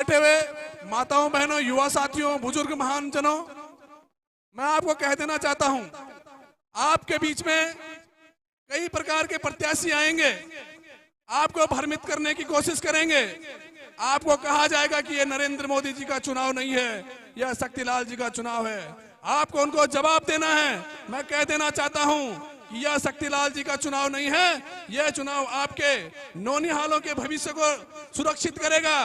बैठे हुए माताओं, बहनों, युवा साथियों, बुजुर्ग महान जनों, मैं आपको कह देना चाहता हूं, आपके बीच में कई प्रकार के प्रत्याशी आएंगे, आपको भ्रमित करने की कोशिश करेंगे। आपको कहा जाएगा कि ये नरेंद्र मोदी जी का चुनाव नहीं है, यह शक्तिलाल जी का चुनाव है। आपको उनको जवाब देना है। मैं कह देना चाहता हूं कि यह शक्तिलाल जी का चुनाव नहीं है, यह चुनाव आपके नौनिहालों के भविष्य को सुरक्षित करेगा।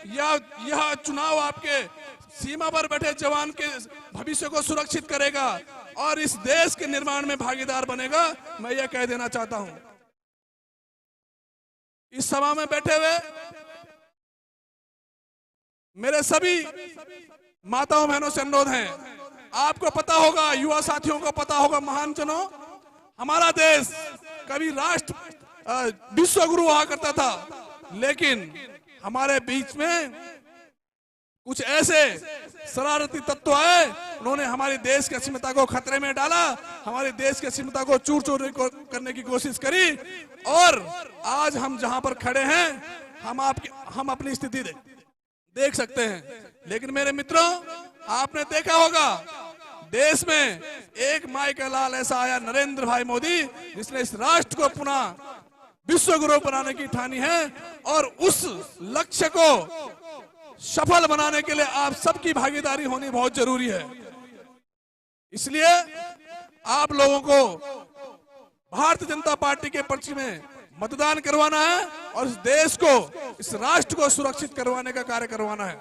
यह चुनाव आपके सीमा पर बैठे जवान के भविष्य को सुरक्षित करेगा और इस देश के निर्माण में भागीदार बनेगा। मैं यह कह देना चाहता हूं। इस सभा में बैठे हुए मेरे सभी माताओं बहनों से अनुरोध है, आपको पता होगा, युवा साथियों को पता होगा, महान जनों, हमारा देश कभी राष्ट्र विश्व गुरु हुआ करता था, लेकिन हमारे बीच में कुछ ऐसे शरारती तत्व आए, उन्होंने हमारे देश की अस्मिता को खतरे में डाला, हमारे देश की अस्मिता को चूर चूर करने की कोशिश करी और आज हम जहां पर खड़े हैं, हम अपनी स्थिति देख सकते हैं। लेकिन मेरे मित्रों, आपने देखा होगा, देश में एक माई का लाल ऐसा आया, नरेंद्र भाई मोदी, जिसने इस राष्ट्र को पुनः विश्व गुरु बनाने की ठानी है और उस लक्ष्य को सफल बनाने के लिए आप सबकी भागीदारी होनी बहुत जरूरी है। इसलिए आप लोगों को भारतीय जनता पार्टी के पक्ष में मतदान करवाना है और इस देश को, इस राष्ट्र को सुरक्षित करवाने का कार्य करवाना है।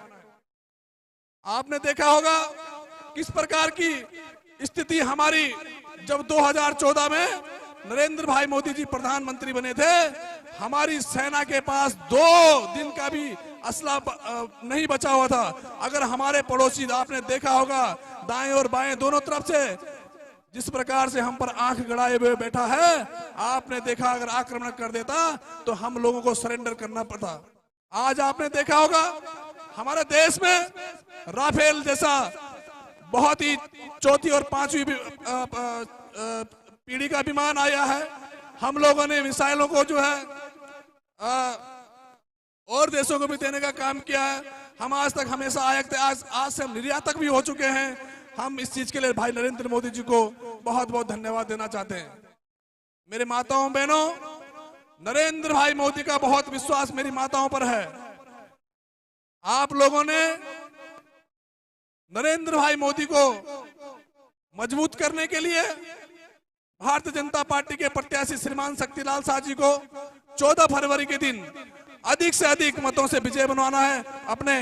आपने देखा होगा किस प्रकार की स्थिति हमारी जब 2014 में नरेंद्र भाई मोदी जी प्रधानमंत्री बने थे, हमारी सेना के पास 2 दिन का भी असला नहीं बचा हुआ था। अगर हमारे पड़ोसी, आपने देखा होगा, दाएं और बाएं दोनों तरफ से जिस प्रकार से हम पर आंख गड़ाए हुए बैठा है, आपने देखा अगर आक्रमण कर देता तो हम लोगों को सरेंडर करना पड़ता। आज आपने देखा होगा हमारे देश में राफेल जैसा बहुत ही 4थी और 5वीं पीढ़ी का विमान आया है। हम लोगों ने मिसाइलों को जो है और देशों को भी देने का काम किया है। हम आज तक हमेशा आयात थे, आज से हम निर्यातक भी हो चुके हैं। हम इस चीज के लिए भाई नरेंद्र मोदी जी को बहुत बहुत धन्यवाद देना चाहते हैं। मेरे माताओं बहनों, नरेंद्र भाई मोदी का बहुत विश्वास मेरी माताओं पर है। आप लोगों ने नरेंद्र भाई मोदी को मजबूत करने के लिए भारतीय जनता पार्टी के प्रत्याशी श्रीमान शक्तिलाल शाह जी को 14 फरवरी के दिन अधिक से अधिक मतों से विजय बनवाना है। अपने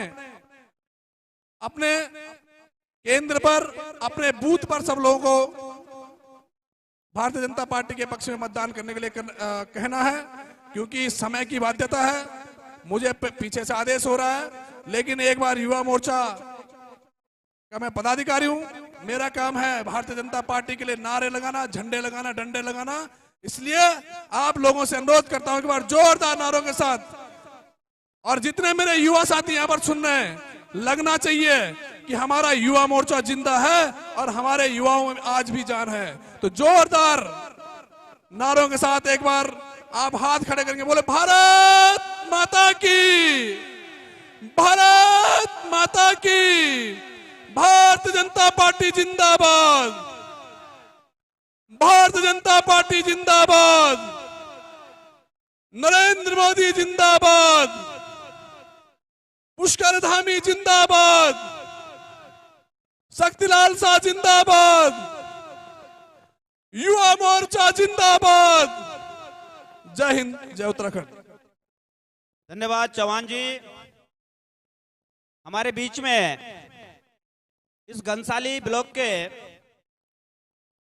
केंद्र पर, अपने बूथ पर सब लोगों को भारतीय जनता पार्टी के पक्ष में मतदान करने के लिए कहना है, क्योंकि समय की बाध्यता है। मुझे पीछे से आदेश हो रहा है, लेकिन एक बार युवा मोर्चा का मैं पदाधिकारी हूं। मेरा काम है भारतीय जनता पार्टी के लिए नारे लगाना, झंडे लगाना, डंडे लगाना। इसलिए आप लोगों से अनुरोध करता हूं, एक बार जोरदार नारों के साथ, और जितने मेरे युवा साथी यहाँ पर सुन रहे हैं, लगना चाहिए कि हमारा युवा मोर्चा जिंदा है और हमारे युवाओं में आज भी जान है। तो जोरदार नारों के साथ एक बार आप हाथ खड़े करके बोले, भारत माता की, भारत माता की, भारतीय जनता पार्टी जिंदाबाद, भारतीय जनता पार्टी जिंदाबाद, नरेंद्र मोदी जिंदाबाद, पुष्कर धामी जिंदाबाद, शक्तिलाल शाह जिंदाबाद, युवा मोर्चा जिंदाबाद। जय हिंद, जय उत्तराखंड। धन्यवाद चौहान जी। हमारे बीच में इस घनसाली ब्लॉक के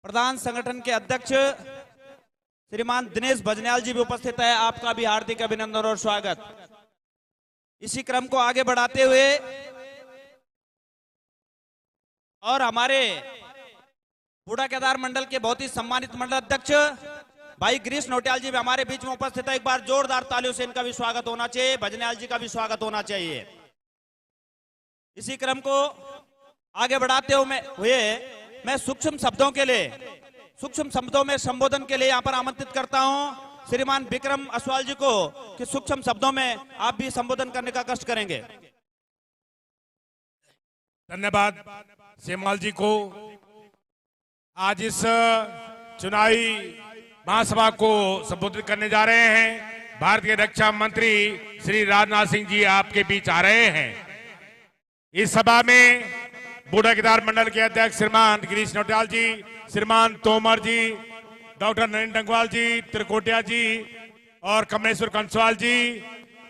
प्रधान संगठन के अध्यक्ष श्रीमान दिनेश भजनियाल जी भी उपस्थित है। आपका भी हार्दिक अभिनंदन और स्वागत। इसी क्रम को आगे बढ़ाते हुए और हमारे बूढ़ा केदार मंडल के बहुत ही सम्मानित मंडल अध्यक्ष भाई गिरीश नोटियाल जी भी हमारे बीच में उपस्थित है। एक बार जोरदार तालियों से इनका भी स्वागत होना चाहिए, भजनियाल जी का भी स्वागत होना चाहिए। इसी क्रम को आगे बढ़ाते हुए मैं सूक्ष्म शब्दों में संबोधन के लिए यहाँ पर आमंत्रित करता हूँ श्रीमान विक्रम असवाल जी को कि सूक्ष्म शब्दों में आप भी संबोधन करने का कष्ट करेंगे। धन्यवाद सेमवाल जी को। आज इस चुनावी महासभा को संबोधित करने जा रहे हैं भारतीय रक्षा मंत्री श्री राजनाथ सिंह जी आपके बीच आ रहे हैं। इस सभा में बूढ़ा केदार मंडल के अध्यक्ष श्रीमान गिरीश नौटियाल जी, श्रीमान तोमर जी, डॉक्टर नरेंद्र डंगवाल जी, त्रिकोटिया जी और कमलेश्वर कंसवाल जी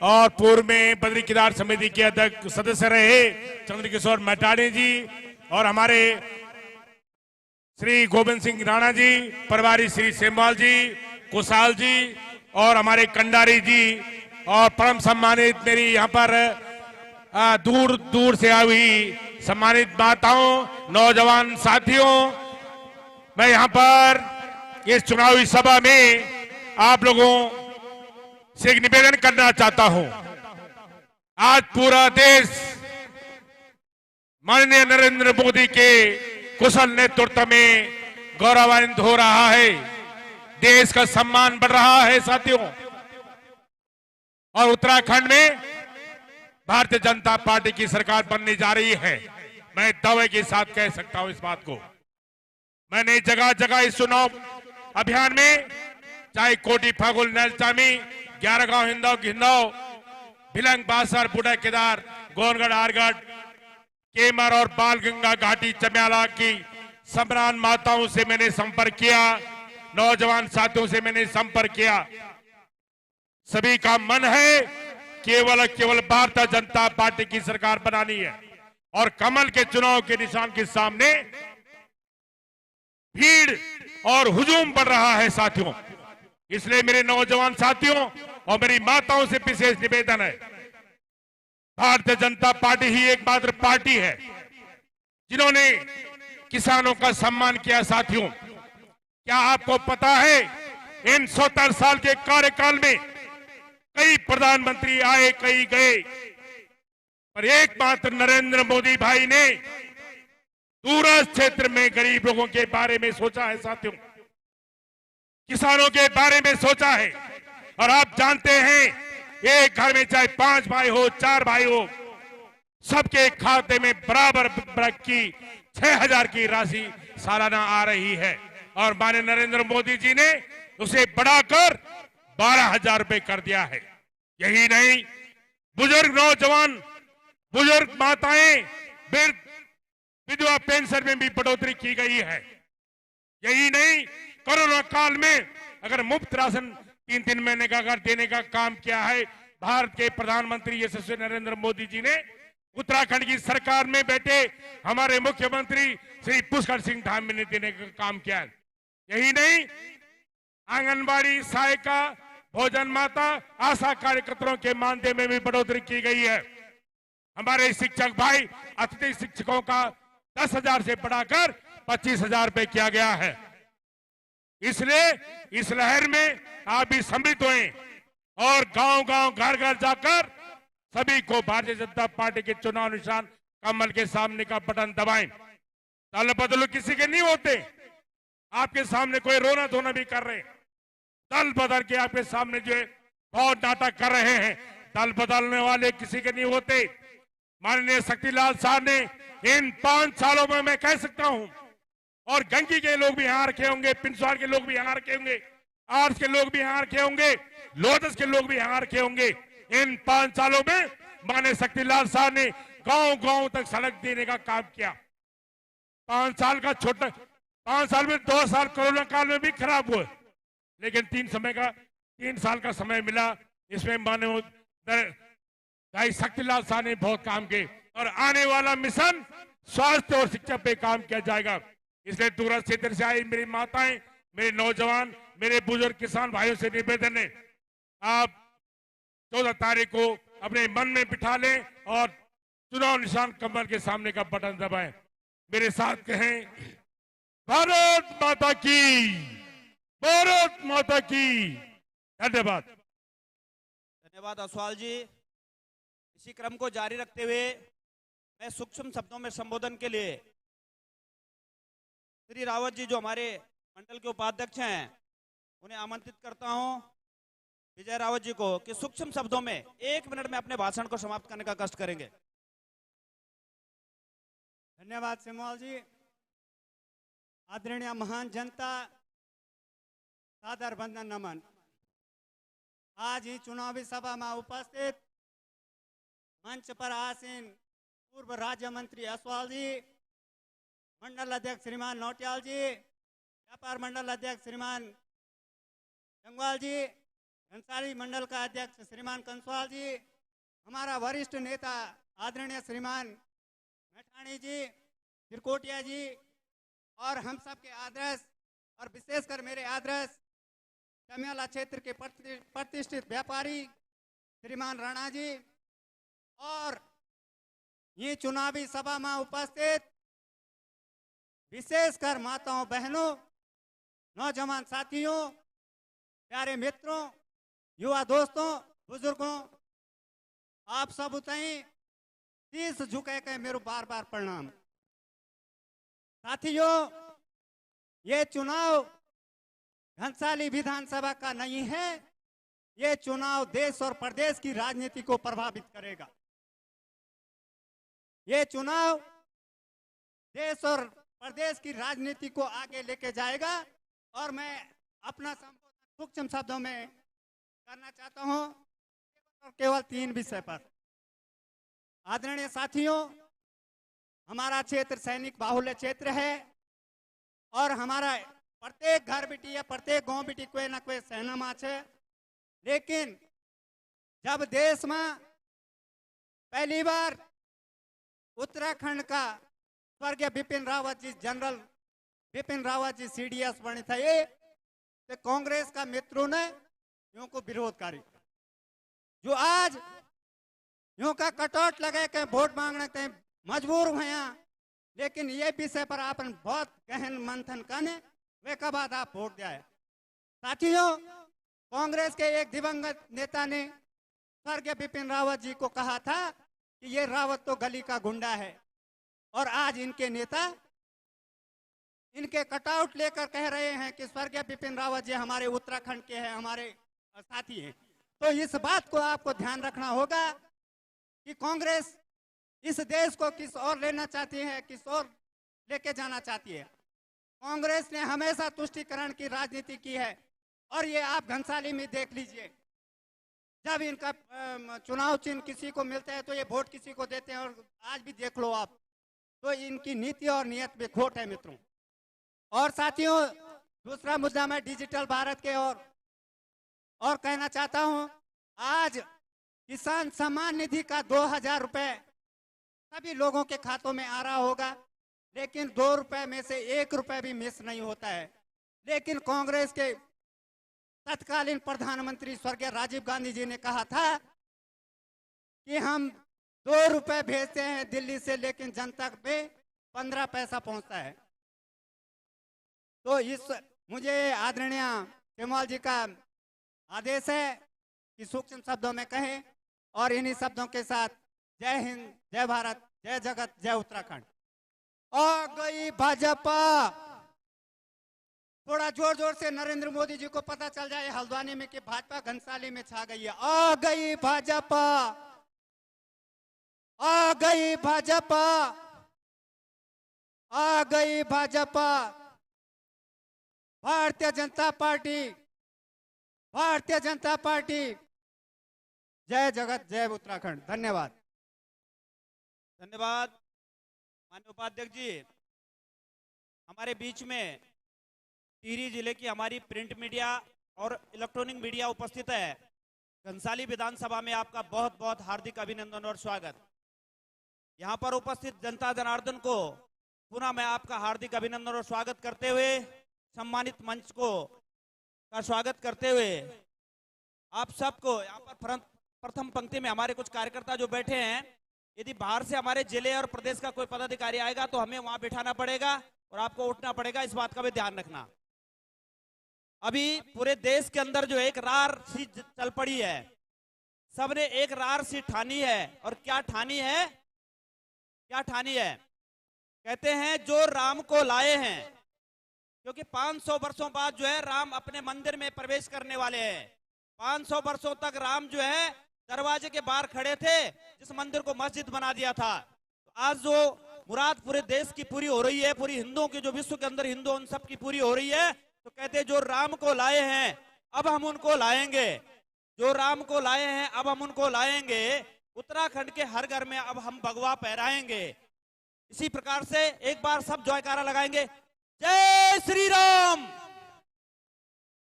और पूर्व में बद्री केदार समिति के अध्यक्ष सदस्य रहे चंद्रकिशोर मैटाणी जी और हमारे श्री गोविंद सिंह राणा जी, प्रभारी श्री सेमवाल जी, कुशाल जी और हमारे कंडारी जी और परम सम्मानित मेरी यहाँ पर दूर दूर से आई हुई सम्मानित माताओं, नौजवान साथियों, मैं यहाँ पर इस चुनावी सभा में आप लोगों से एक निवेदन करना चाहता हूं। आज पूरा देश माननीय नरेंद्र मोदी के कुशल नेतृत्व में गौरवान्वित हो रहा है। देश का सम्मान बढ़ रहा है साथियों। और उत्तराखंड में भारतीय जनता पार्टी की सरकार बनने जा रही है। मैं दावे के साथ कह सकता हूं इस बात को। मैंने जगह जगह इस चुनाव अभियान में चाहे कोटी फागुल नैलचामी, 11 गांव हिंदौ, भिलंग, बासर, बूढ़ा केदार, गोनगढ़, आरगढ़, केमर और बाल गंगा घाटी चम्याला की सम्रान माताओं से मैंने संपर्क किया, नौजवान साथियों से मैंने संपर्क किया। सभी का मन है केवल भारतीय जनता पार्टी की सरकार बनानी है और कमल के चुनाव के निशान के सामने भीड़ और हुजूम बढ़ रहा है साथियों। इसलिए मेरे नौजवान साथियों और मेरी माताओं से विशेष निवेदन है, भारतीय जनता पार्टी ही एकमात्र पार्टी है जिन्होंने किसानों का सम्मान किया। साथियों, क्या आपको पता है इन 70 साल के कार्यकाल में कई प्रधानमंत्री आए, कई गए, पर एकमात्र नरेंद्र मोदी भाई ने दूरस्थ क्षेत्र में गरीब लोगों के बारे में सोचा है साथियों, किसानों के बारे में सोचा है। और आप जानते हैं एक घर में चाहे 5 भाई हो, 4 भाई हो, सबके खाते में बराबर की 6,000 की राशि सालाना आ रही है और माननीय नरेंद्र मोदी जी ने उसे बढ़ाकर 12,000 रुपए कर दिया है। यही नहीं, बुजुर्ग नौजवान, बुजुर्ग माताएं, विधवा पेंशन में भी बढ़ोतरी की गई है। यही नहीं, कोरोना काल में अगर मुफ्त राशन 3-3 महीने का अगर देने का काम किया है भारत के प्रधानमंत्री यशस्वी नरेंद्र मोदी जी ने। उत्तराखंड की सरकार में बैठे हमारे मुख्यमंत्री श्री पुष्कर सिंह धामी ने देने का काम किया है। यही नहीं, आंगनबाड़ी सहायिका, भोजन माता, आशा कार्यकर्ताओं के मानदेय में भी बढ़ोतरी की गई है। हमारे शिक्षक भाई, अतिथि शिक्षकों का 10,000 से बढ़ाकर 25,000 रुपए किया गया है। इसलिए इस लहर में आप भी सम्मिलित हुए और गांव गांव, घर घर जाकर सभी को भारतीय जनता पार्टी के चुनाव निशान कमल के सामने का बटन दबाएं। दल बदल किसी के नहीं होते। आपके सामने कोई रोना धोना भी कर रहे हैं, दल बदल के आपके सामने जो है बहुत नाटक कर रहे हैं, दल बदलने वाले किसी के नहीं होते। माननीय शक्तिलाल साहब ने इन 5 सालों में, मैं कह सकता हूं, और गंगी के लोग भी यहां रखे होंगे, पिंसवाड़ के लोग भी यहां रखे होंगे, आर्स के लोग भी यहां रखे होंगे, लोटस के लोग भी यहां रखे होंगे। इन 5 सालों में माननीय शक्तिलाल साहब ने गांव गांव तक सड़क देने का काम किया। 5 साल का छोटा, 5 साल में 2 साल कोरोना काल में भी खराब हुए, लेकिन 3 साल का समय मिला। इसमें माननीय भाई शक्तिलाल साहब ने बहुत काम किए और आने वाला मिशन स्वास्थ्य और शिक्षा पे काम किया जाएगा। इसलिए दूरस्थ क्षेत्र से आई मेरी माताएं, मेरे नौजवान, मेरे बुजुर्ग किसान भाइयों से निवेदन है, आप 14 तारीख को अपने मन में बिठा लें और चुनाव निशान कमल के सामने का बटन दबाएं। मेरे साथ कहें, भारत माता की, भारत माता की। धन्यवाद। धन्यवाद असवाल जी। इसी क्रम को जारी रखते हुए मैं सूक्ष्म शब्दों में संबोधन के लिए श्री रावत जी, जो हमारे मंडल के उपाध्यक्ष हैं, उन्हें आमंत्रित करता हूं, विजय रावत जी को, कि सूक्ष्म शब्दों में 1 मिनट में अपने भाषण को समाप्त करने का कष्ट करेंगे। धन्यवाद सिमोल जी। आदरणीय महान जनता, सादर वंदन नमन। आज ही चुनावी सभा में उपस्थित मंच पर आसीन पूर्व राज्य मंत्री असवाल जी, मंडल अध्यक्ष श्रीमान नौटियाल जी, व्यापार मंडल अध्यक्ष श्रीमान जंगवाल जी, घनसाली मंडल का अध्यक्ष श्रीमान कंसवाल जी, हमारा वरिष्ठ नेता आदरणीय श्रीमान मैठाणी जी, त्रिकोटिया जी, और हम सब के आदर्श और विशेषकर मेरे आदर्श चमियाला क्षेत्र के प्रतिष्ठित व्यापारी श्रीमान राणा जी, और ये चुनावी सभा में उपस्थित विशेषकर माताओं बहनों, नौजवान साथियों, प्यारे मित्रों, युवा दोस्तों, बुजुर्गों, आप सब उतई शीश झुके के मेरे बार बार प्रणाम। साथियों, ये चुनाव घनसाली विधानसभा का नहीं है, ये चुनाव देश और प्रदेश की राजनीति को प्रभावित करेगा। ये चुनाव देश और प्रदेश की राजनीति को आगे लेके जाएगा। और मैं अपना संबोधन सूक्ष्म शब्दों में करना चाहता हूं, केवल 3 विषय पर। आदरणीय साथियों, हमारा क्षेत्र सैनिक बाहुल्य क्षेत्र है और हमारा प्रत्येक घर बेटी या प्रत्येक गांव बेटी कोई ना कोई सेना में है। लेकिन जब देश में पहली बार उत्तराखंड का स्वर्गीय बिपिन रावत जी, जनरल बिपिन रावत जी CDS बने थे, तो कांग्रेस का मित्रों ने यूं को विरोध करी, जो आज यूं का कटौट लगे के वोट मांगने के मजबूर हुए। लेकिन ये विषय पर आपन बहुत गहन मंथन करने वे के बाद आप वोट दिया है। साथियों, कांग्रेस के एक दिवंगत नेता ने स्वर्गीय बिपिन रावत जी को कहा था कि ये रावत तो गली का गुंडा है, और आज इनके नेता इनके कटआउट लेकर कह रहे हैं कि स्वर्गीय बिपिन रावत जी हमारे उत्तराखंड के हैं, हमारे साथी हैं। तो इस बात को आपको ध्यान रखना होगा कि कांग्रेस इस देश को किस ओर लेना चाहती है, किस ओर लेके जाना चाहती है। कांग्रेस ने हमेशा तुष्टीकरण की राजनीति की है, और ये आप घनसाली में देख लीजिए, जब इनका चुनाव चिन्ह किसी को मिलता है तो ये वोट किसी को देते हैं, और आज भी देख लो आप, तो इनकी नीति और नियत में खोट है मित्रों। और साथियों, दूसरा मुद्दा मैं डिजिटल भारत के और कहना चाहता हूं। आज किसान सम्मान निधि का 2000 रुपए सभी लोगों के खातों में आ रहा होगा, लेकिन 2 रुपए में से 1 रुपए भी मिस नहीं होता है। लेकिन कांग्रेस के तत्कालीन प्रधानमंत्री स्वर्गीय राजीव गांधी जी ने कहा था कि हम 2 रुपए भेजते हैं दिल्ली से, लेकिन जनता पे 15 पैसा पहुंचता है। तो मुझे आदरणीय सिमोल जी का आदेश है कि सूक्ष्म शब्दों में कहें, और इन्हीं शब्दों के साथ जय हिंद, जय भारत, जय जगत, जय उत्तराखंड। आ गई भाजपा। थोड़ा जोर जोर से नरेंद्र मोदी जी को पता चल जाए हल्द्वानी में कि भाजपा घनसाली में छा गई है। आ गई भाजपा, आ गई भाजपा, आ गई भाजपा। Bharatiya Janata party, Bharatiya Janata party. जय जगत, जय उत्तराखंड। धन्यवाद। धन्यवाद माननीय उपाध्यक्ष जी। हमारे बीच में टिहरी जिले की हमारी प्रिंट मीडिया और इलेक्ट्रॉनिक मीडिया उपस्थित है। घनसाली विधानसभा में आपका बहुत बहुत हार्दिक अभिनंदन और स्वागत। यहाँ पर उपस्थित जनता जनार्दन को पुनः मैं आपका हार्दिक अभिनंदन और स्वागत करते हुए, सम्मानित मंच को का स्वागत करते हुए, आप सबको यहाँ पर प्रथम पंक्ति में हमारे कुछ कार्यकर्ता जो बैठे हैं, यदि बाहर से हमारे जिले और प्रदेश का कोई पदाधिकारी आएगा तो हमें वहां बिठाना पड़ेगा और आपको उठना पड़ेगा, इस बात का भी ध्यान रखना। अभी पूरे देश के अंदर जो एक रार सी चल पड़ी है, सबने एक रार सी ठानी है। और क्या ठानी है, क्या ठानी है? कहते हैं जो राम को लाए हैं, क्योंकि 500 वर्षों बाद जो है राम अपने मंदिर में प्रवेश करने वाले हैं। 500 वर्षों तक राम जो है दरवाजे के बाहर खड़े थे, जिस मंदिर को मस्जिद बना दिया था। तो आज जो मुराद पूरे देश की पूरी हो रही है, पूरी हिंदुओं की, जो विश्व के अंदर हिंदू उन सब की पूरी हो रही है। तो कहते जो राम को लाए हैं अब हम उनको लाएंगे, जो राम को लाए हैं अब हम उनको लाएंगे, उत्तराखंड के हर घर में अब हम भगवा पहराएंगे। इसी प्रकार से एक बार सब जयकारा लगाएंगे, जय श्री राम,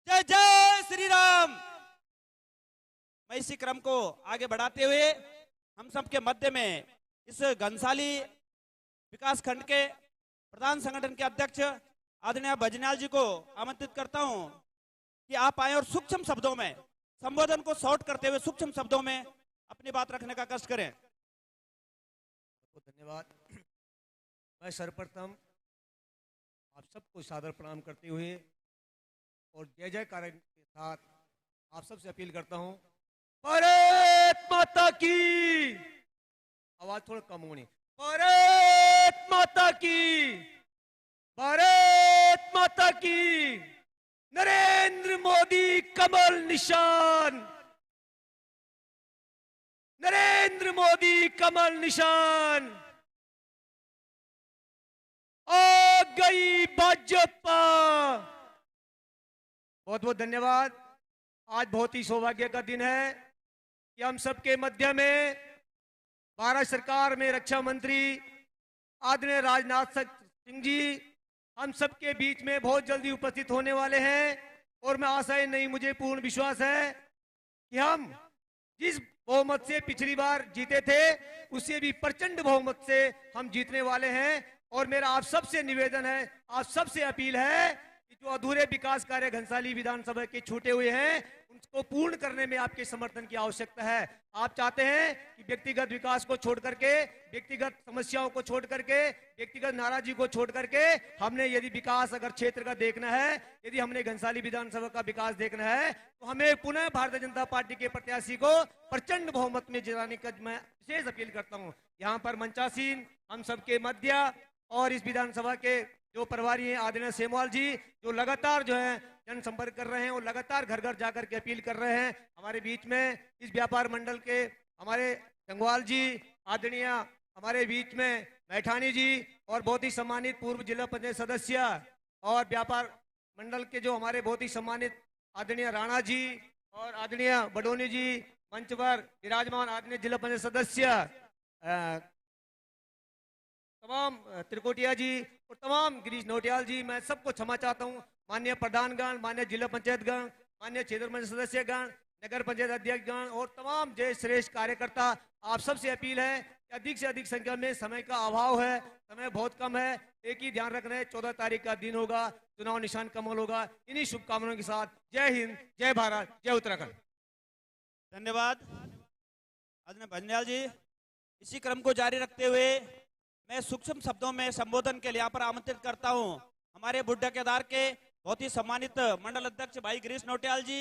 जय जय श्री राम। मैं इसी क्रम को आगे बढ़ाते हुए हम सबके मध्य में इस घनसाली विकास खंड के प्रधान संगठन के अध्यक्ष आदरणीय भजनियाल जी को आमंत्रित करता हूं कि आप आए और सूक्ष्म शब्दों में संबोधन को शॉर्ट करते हुए सूक्ष्म शब्दों में अपनी बात रखने का कष्ट करें। बहुत धन्यवाद। मैं सर्वप्रथम आप सबको सादर प्रणाम करते हुए और जय जयकार के साथ आप सबसे अपील करता हूं, भारत माता की, आवाज थोड़ा कम होनी, भारत माता की, भारत माता की, नरेंद्र मोदी कमल निशान, नरेंद्र मोदी कमल निशान, आ गई भाजपा। बहुत बहुत धन्यवाद। आज बहुत ही सौभाग्य का दिन है कि हम सबके मध्य में भारत सरकार में रक्षा मंत्री आदरणीय राजनाथ सिंह जी हम सबके बीच में बहुत जल्दी उपस्थित होने वाले हैं। और मैं आशा नहीं, मुझे पूर्ण विश्वास है कि हम जिस बहुमत से पिछली बार जीते थे उससे भी प्रचंड बहुमत से हम जीतने वाले हैं। और मेरा आप सबसे निवेदन है, आप सबसे अपील है कि जो अधूरे विकास कार्य घनसाली विधानसभा के छूटे हुए हैं उनको पूर्ण करने में आपके समर्थन की आवश्यकता है। आप चाहते हैं कि व्यक्तिगत विकास को छोड़ करके, व्यक्तिगत समस्याओं को छोड़ करके, व्यक्तिगत नाराजगी को छोड़ करके हमने यदि विकास अगर क्षेत्र का देखना है, यदि हमने घनसाली विधानसभा का विकास देखना है तो हमें पुनः भारतीय जनता पार्टी के प्रत्याशी को प्रचंड बहुमत में जिताने का मैं विशेष अपील करता हूँ। यहाँ पर मंचासीन हम सबके मध्य और इस विधानसभा के जो प्रभारी हैं आदरणीय सेमवाल जी, जो लगातार जो है जनसंपर्क कर रहे हैं और लगातार घर घर जाकर के अपील कर रहे हैं। हमारे बीच में इस व्यापार मंडल के हमारे गंगवाल जी, आदरणीय हमारे बीच में मैठानी जी और बहुत ही सम्मानित पूर्व जिला पंचायत सदस्य और व्यापार मंडल के जो हमारे बहुत ही सम्मानित आदरणीय राणा जी और आदरणीय बडोनी जी, मंच पर विराजमान आदरणीय जिला पंचायत सदस्य तमाम त्रिकोटिया जी और तमाम गिरीश नोटियाल जी, मैं सबको क्षमा चाहता हूं। माननीय प्रधानगण, माननीय जिला पंचायत गण, माननीय क्षेत्र पंचायत सदस्यगण, नगर पंचायत अध्यक्षगण और तमाम जय श्रेष्ठ कार्यकर्ता, आप सबसे अपील है कि अधिक से अधिक संख्या में, समय का अभाव है, समय बहुत कम है, एक ही ध्यान रखना है 14 तारीख का दिन होगा, चुनाव निशान कमल होगा। इन्हीं शुभकामनाओं के साथ जय हिंद, जय भारत, जय उत्तराखंड। धन्यवाद आदरणीय भजनियाल जी। इसी क्रम को जारी रखते हुए मैं सूक्ष्म शब्दों में संबोधन के लिए यहाँ पर आमंत्रित करता हूँ हमारे बुड्ढा केदार के बहुत ही सम्मानित मंडल अध्यक्ष भाई गिरीश नोटियाल जी।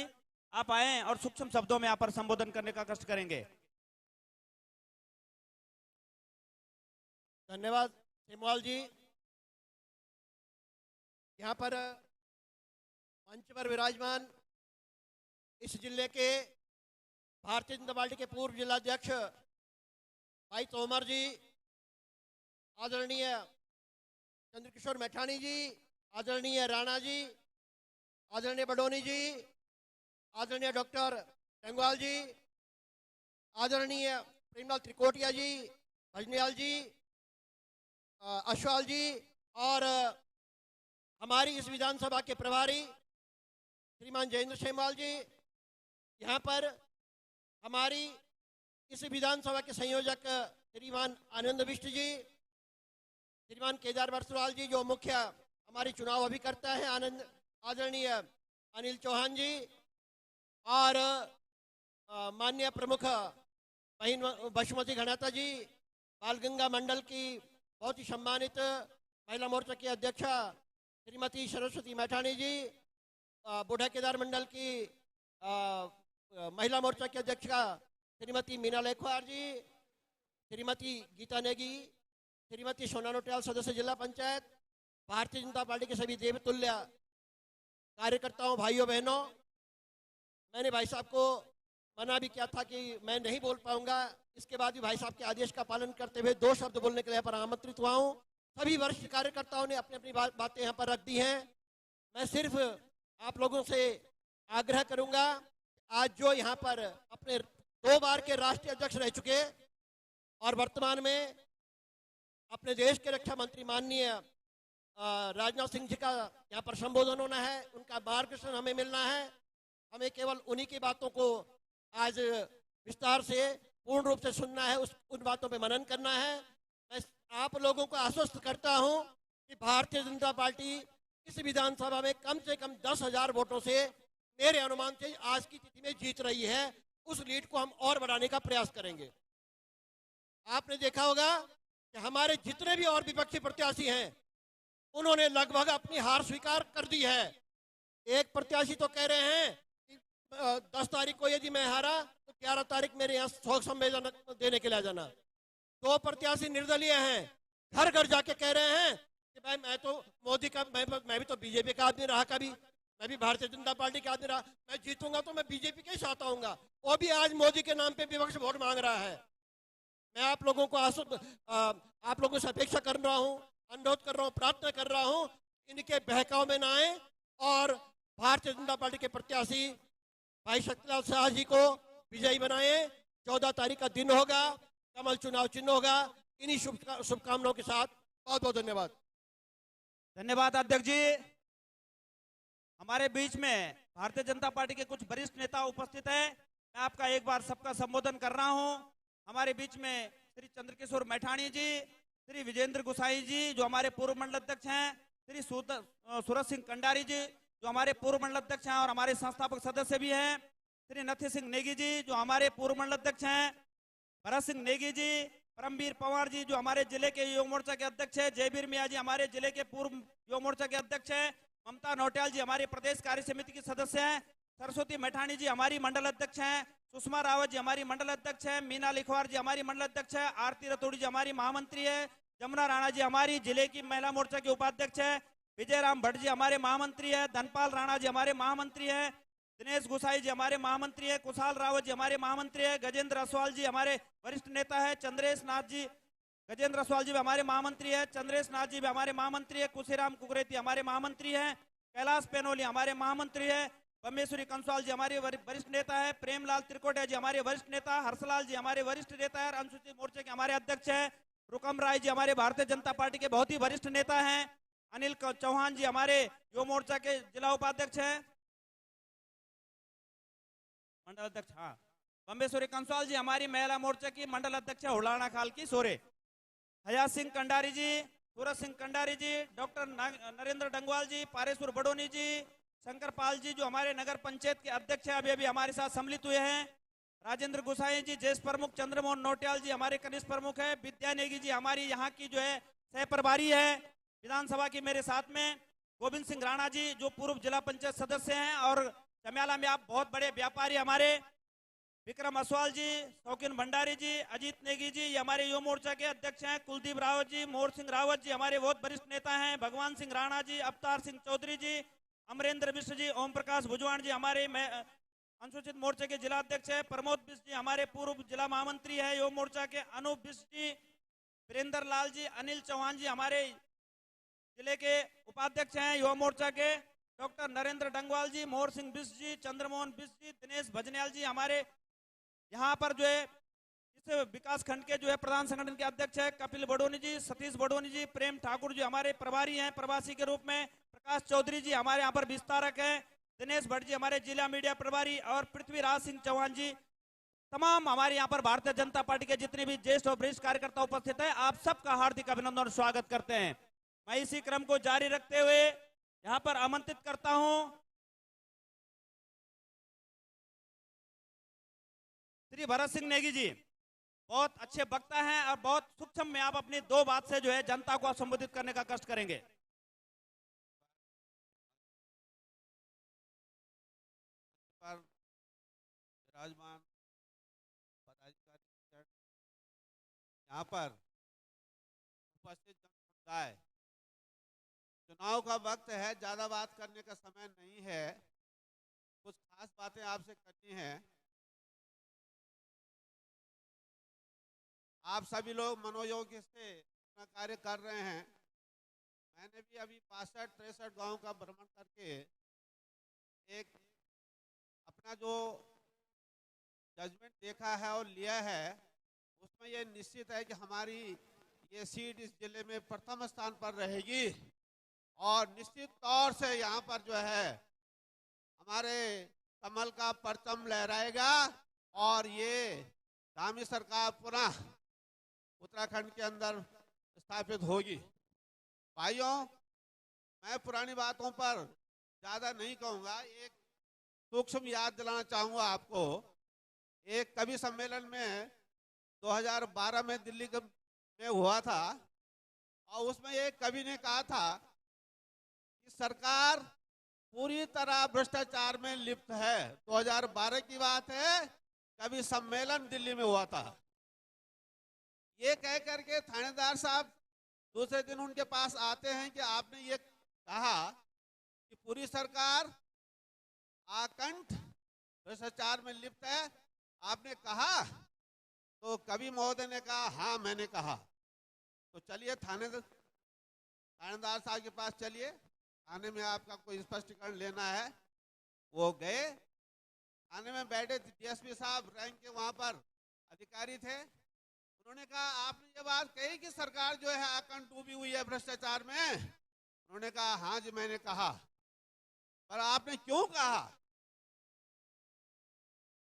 आप आए और सूक्ष्म शब्दों में यहाँ पर संबोधन करने का कष्ट करेंगे। धन्यवाद सेमवाल जी। यहाँ पर मंच पर विराजमान इस जिले के भारतीय जनता पार्टी के पूर्व जिलाध्यक्ष भाई तोमर जी, आदरणीय चंद्रकिशोर मैठानी जी, आदरणीय राणा जी, आदरणीय बडोनी जी, आदरणीय डॉक्टर गंगवाल जी, आदरणीय प्रेमलाल त्रिकोटिया जी, भजनियाल जी, अश्वाल जी और हमारी इस विधानसभा के प्रभारी श्रीमान जयेंद्र सेमवाल जी, यहाँ पर हमारी इस विधानसभा के संयोजक श्रीमान आनंद बिष्ट जी, श्रीमान केदार बरसवाल जी जो मुख्य हमारी चुनाव अभिकर्ता है, आदरणीय अनिल चौहान जी और माननीय प्रमुख बहन बसुमती घनाता जी, बालगंगा मंडल की बहुत ही सम्मानित महिला मोर्चा की अध्यक्षा श्रीमती सरस्वती मैठानी जी, बूढ़ा केदार मंडल की महिला मोर्चा की अध्यक्षा श्रीमती मीना लेखवार जी, श्रीमती गीता नेगी, श्रीमती सोना नोटियाल सदस्य जिला पंचायत, भारतीय जनता पार्टी के सभी देवतुल्य कार्यकर्ताओं, भाइयों बहनों, मैंने भाई साहब को मना भी किया था कि मैं नहीं बोल पाऊंगा। इसके बाद भी भाई साहब के आदेश का पालन करते हुए 2 शब्द बोलने के लिए यहाँ पर आमंत्रित हुआ हूँ। सभी वरिष्ठ कार्यकर्ताओं ने अपनी अपनी बातें यहाँ पर रख दी हैं। मैं सिर्फ आप लोगों से आग्रह करूंगा, आज जो यहाँ पर अपने 2 बार के राष्ट्रीय अध्यक्ष रह चुके और वर्तमान में अपने देश के रक्षा मंत्री माननीय राजनाथ सिंह जी का यहाँ पर संबोधन होना है, उनका मार्गदर्शन हमें मिलना है। हमें केवल उन्हीं की बातों को आज विस्तार से पूर्ण रूप से सुनना है, उन बातों पे मनन करना है। मैं आप लोगों को आश्वस्त करता हूं कि भारतीय जनता पार्टी इस विधानसभा में कम से कम 10,000 वोटों से मेरे अनुमान से आज की तिथि में जीत रही है। उस लीड को हम और बढ़ाने का प्रयास करेंगे। आपने देखा होगा कि हमारे जितने भी और विपक्षी प्रत्याशी हैं उन्होंने लगभग अपनी हार स्वीकार कर दी है। एक प्रत्याशी तो कह रहे हैं कि 10 तारीख को यदि मैं हारा तो 11 तारीख मेरे यहाँ शोक संवेदना देने के लिए आ जाना। 2 प्रत्याशी निर्दलीय हैं, घर घर जाके कह रहे हैं कि भाई मैं तो मोदी का, मैं भी तो बीजेपी का आदमी रहा, कभी मैं भी भारतीय जनता पार्टी का आदमी रहा, मैं जीतूंगा तो मैं बीजेपी के ही साथ आऊंगा। वो भी आज मोदी के नाम पे विपक्ष वोट मांग रहा है। मैं आप लोगों को आप लोगों से अपेक्षा कर रहा हूँ, अनुरोध कर रहा हूँ, प्रार्थना कर रहा हूँ, इनके बहकाव में ना आए और भारतीय जनता पार्टी के प्रत्याशी भाई शक्तिलाल शाह जी को विजयी बनाए। 14 तारीख का दिन होगा, कमल चुनाव चिन्ह होगा। इन्हीं शुभकामनाओं के साथ बहुत बहुत धन्यवाद। धन्यवाद अध्यक्ष जी। हमारे बीच में भारतीय जनता पार्टी के कुछ वरिष्ठ नेता उपस्थित हैं। मैं आपका एक बार सबका संबोधन कर रहा हूं। हमारे बीच में श्री चंद्रकिशोर मैठाणी जी, श्री विजेंद्र गुसाई जी जो हमारे पूर्व मंडल अध्यक्ष हैं, श्री सूरज सिंह कंडारी जी जो हमारे पूर्व मंडल अध्यक्ष हैं और हमारे संस्थापक सदस्य भी हैं, श्री नथी सिंह नेगी जी जो हमारे पूर्व मंडल अध्यक्ष हैं, भरत सिंह नेगी जी, परमवीर पवार जी जो हमारे जिले के युवा मोर्चा के अध्यक्ष है, जयवीर मिया जी हमारे जिले के पूर्व युवा मोर्चा के अध्यक्ष है, ममता नौटियाल जी हमारी प्रदेश कार्य समिति की सदस्य हैं, सरस्वती मैठाणी जी हमारी मंडल अध्यक्ष हैं, सुषमा रावत जी हमारी मंडल अध्यक्ष है, मीना लिखवार जी हमारी मंडल अध्यक्ष है, आरती रतोड़ी जी हमारी महामंत्री है, जमुना राणा जी हमारी जिले की महिला मोर्चा के उपाध्यक्ष है, विजय राम भट्ट जी हमारे महामंत्री है, धनपाल राणा जी हमारे महामंत्री है, दिनेश गुसाई जी हमारे महामंत्री है, कुशाल रावत जी हमारे महामंत्री है, गजेंद्र असवाल जी हमारे वरिष्ठ नेता है, चंद्रेश नाथ जी गजेंद्र असवाल जी भी हमारे महामंत्री है, चंद्रेश नाथ जी भी हमारे महामंत्री है, कुशीराम कुकरेती हमारे महामंत्री है, कैलाश पेनोली हमारे महामंत्री है, बम्बेश्वरी कंसवाल जी हमारे वरिष्ठ नेता है, प्रेमलाल त्रिकोटिया जी हमारे वरिष्ठ नेता, हर्षलाल जी हमारे वरिष्ठ नेता है, अनुसूचित मोर्चे के हमारे अध्यक्ष है, रुकम राय जी हमारे भारतीय जनता पार्टी के बहुत ही वरिष्ठ नेता हैं, अनिल चौहान जी हमारे युवा मोर्चा के जिला उपाध्यक्ष हैं, मंडल अध्यक्ष, हाँ, बम्बेश्वरी कंसवाल जी हमारी महिला मोर्चा की मंडल अध्यक्ष है, हुलाना खाल की सोरे, हयात सिंह कंडारी जी, सूरज सिंह कंडारी जी, डॉक्टर नरेंद्र डंगवाल जी, पारेश्वर बडोनी जी, शंकर पाल जी जो हमारे नगर पंचायत के अध्यक्ष हैं, अभी हमारे साथ सम्मिलित हुए हैं, राजेंद्र गुसाई जी, जेस प्रमुख, चंद्रमोहन नौटियाल जी हमारे कनिष्ठ प्रमुख है, विद्या नेगी जी हमारी यहाँ की जो है सह प्रभारी है विधानसभा की मेरे साथ में, गोविंद सिंह राणा जी जो पूर्व जिला पंचायत सदस्य हैं और चमियाला में आप बहुत बड़े व्यापारी हमारे, विक्रम असवाल जी, शौकीन भंडारी जी, अजीत नेगी जी ये हमारे युवा मोर्चा के अध्यक्ष हैं, कुलदीप रावत जी, मोर सिंह रावत जी हमारे बहुत वरिष्ठ नेता हैं, भगवान सिंह राणा जी, अवतार सिंह चौधरी जी, अमरेंद्र मिश्र जी, ओम प्रकाश भुजवाण जी हमारे अनुसूचित मोर्चे के जिला अध्यक्ष है, प्रमोद बिश्ट जी हमारे पूर्व जिला महामंत्री है युवा मोर्चा के, अनूप बिश्ट जी, वीरेंद्र लाल जी, अनिल चौहान जी हमारे जिले के उपाध्यक्ष हैं युवा मोर्चा के, डॉक्टर नरेंद्र डंगवाल जी, मोर सिंह बिश्ट जी, चंद्रमोहन बिश्ट जी, दिनेश भजनियाल जी हमारे यहाँ पर जो है इस विकास खंड के जो है प्रधान संगठन के अध्यक्ष है, कपिल बडोनी जी, सतीश बडोनी जी, प्रेम ठाकुर जी हमारे प्रभारी हैं प्रवासी के रूप में, प्रकाश चौधरी जी हमारे यहाँ पर विस्तारक हैं, दिनेश भट्ट जी हमारे जिला मीडिया प्रभारी और पृथ्वीराज सिंह चौहान जी, तमाम हमारे यहाँ पर भारतीय जनता पार्टी के जितने भी ज्येष्ठ और वरिष्ठ कार्यकर्ता उपस्थित है, आप सबका हार्दिक अभिनंदन और स्वागत करते हैं। मैं इसी क्रम को जारी रखते हुए यहाँ पर आमंत्रित करता हूँ श्री भरत सिंह नेगी जी, बहुत अच्छे वक्ता हैं और बहुत सूक्ष्म में आप अपनी 2 बात से जो है जनता को संबोधित करने का कष्ट करेंगे। विराजमान पदाधिकारी यहाँ पर उपस्थित समुदाय, चुनाव का वक्त है, ज्यादा बात करने का समय नहीं है, कुछ खास बातें आपसे करनी है। आप सभी लोग मनोयोग से अपना कार्य कर रहे हैं। मैंने भी अभी 62-63 गांव का भ्रमण करके एक अपना जो जजमेंट देखा है और लिया है, उसमें ये निश्चित है कि हमारी ये सीट इस जिले में प्रथम स्थान पर रहेगी और निश्चित तौर से यहाँ पर जो है हमारे कमल का परचम लहराएगा और ये धामी सरकार पुनः उत्तराखंड के अंदर स्थापित होगी। भाइयों, मैं पुरानी बातों पर ज्यादा नहीं कहूंगा, एक सूक्ष्म याद दिलाना चाहूंगा आपको। एक कवि सम्मेलन में 2012 में दिल्ली में हुआ था और उसमें एक कवि ने कहा था कि सरकार पूरी तरह भ्रष्टाचार में लिप्त है। 2012 की बात है, कवि सम्मेलन दिल्ली में हुआ था। ये कह करके थानेदार साहब दूसरे दिन उनके पास आते हैं कि आपने ये कहा कि पूरी सरकार आकंठ भ्रष्टाचार में लिप्त है, आपने कहा? तो कवि महोदय ने कहा हाँ मैंने कहा। तो चलिए थानेदार साहब के पास चलिए, थाने में आपका कोई स्पष्टीकरण लेना है। वो गए, थाने में बैठे डीएसपी साहब रैंक के वहां पर अधिकारी थे। उन्होंने कहा आपने ये बात कही कि सरकार जो है आकंठ डूबी हुई है भ्रष्टाचार में? उन्होंने कहा हाँ जी मैंने कहा। पर आपने क्यों कहा?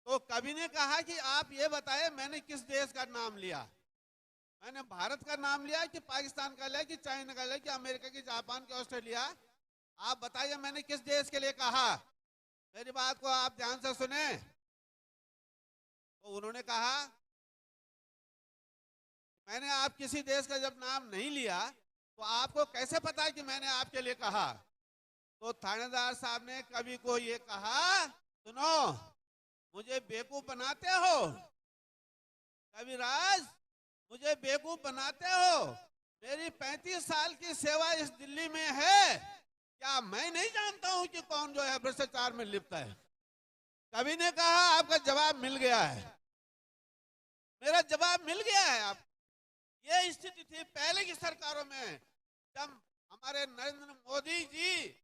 तो कवि ने कहा कि आप ये बताएं मैंने किस देश का नाम लिया? मैंने भारत का नाम लिया कि पाकिस्तान का लिया कि चाइना का लिया कि अमेरिका की, जापान की, ऑस्ट्रेलिया? आप बताइए मैंने किस देश के लिए कहा? मेरी बात को आप ध्यान से सुने। तो उन्होंने कहा मैंने आप किसी देश का जब नाम नहीं लिया तो आपको कैसे पता कि मैंने आपके लिए कहा? तो थानेदार साहब ने कवि को ये कहा, सुनो मुझे बेवकूफ बनाते हो कविराज, मुझे बेवकूफ बनाते हो। मेरी 35 साल की सेवा इस दिल्ली में है, क्या मैं नहीं जानता हूं कि कौन जो है भ्रष्टाचार में लिप्त है? कवि ने कहा आपका जवाब मिल गया है, मेरा जवाब मिल गया है। आप ये स्थिति थी पहले की सरकारों में। जब हमारे नरेंद्र मोदी जी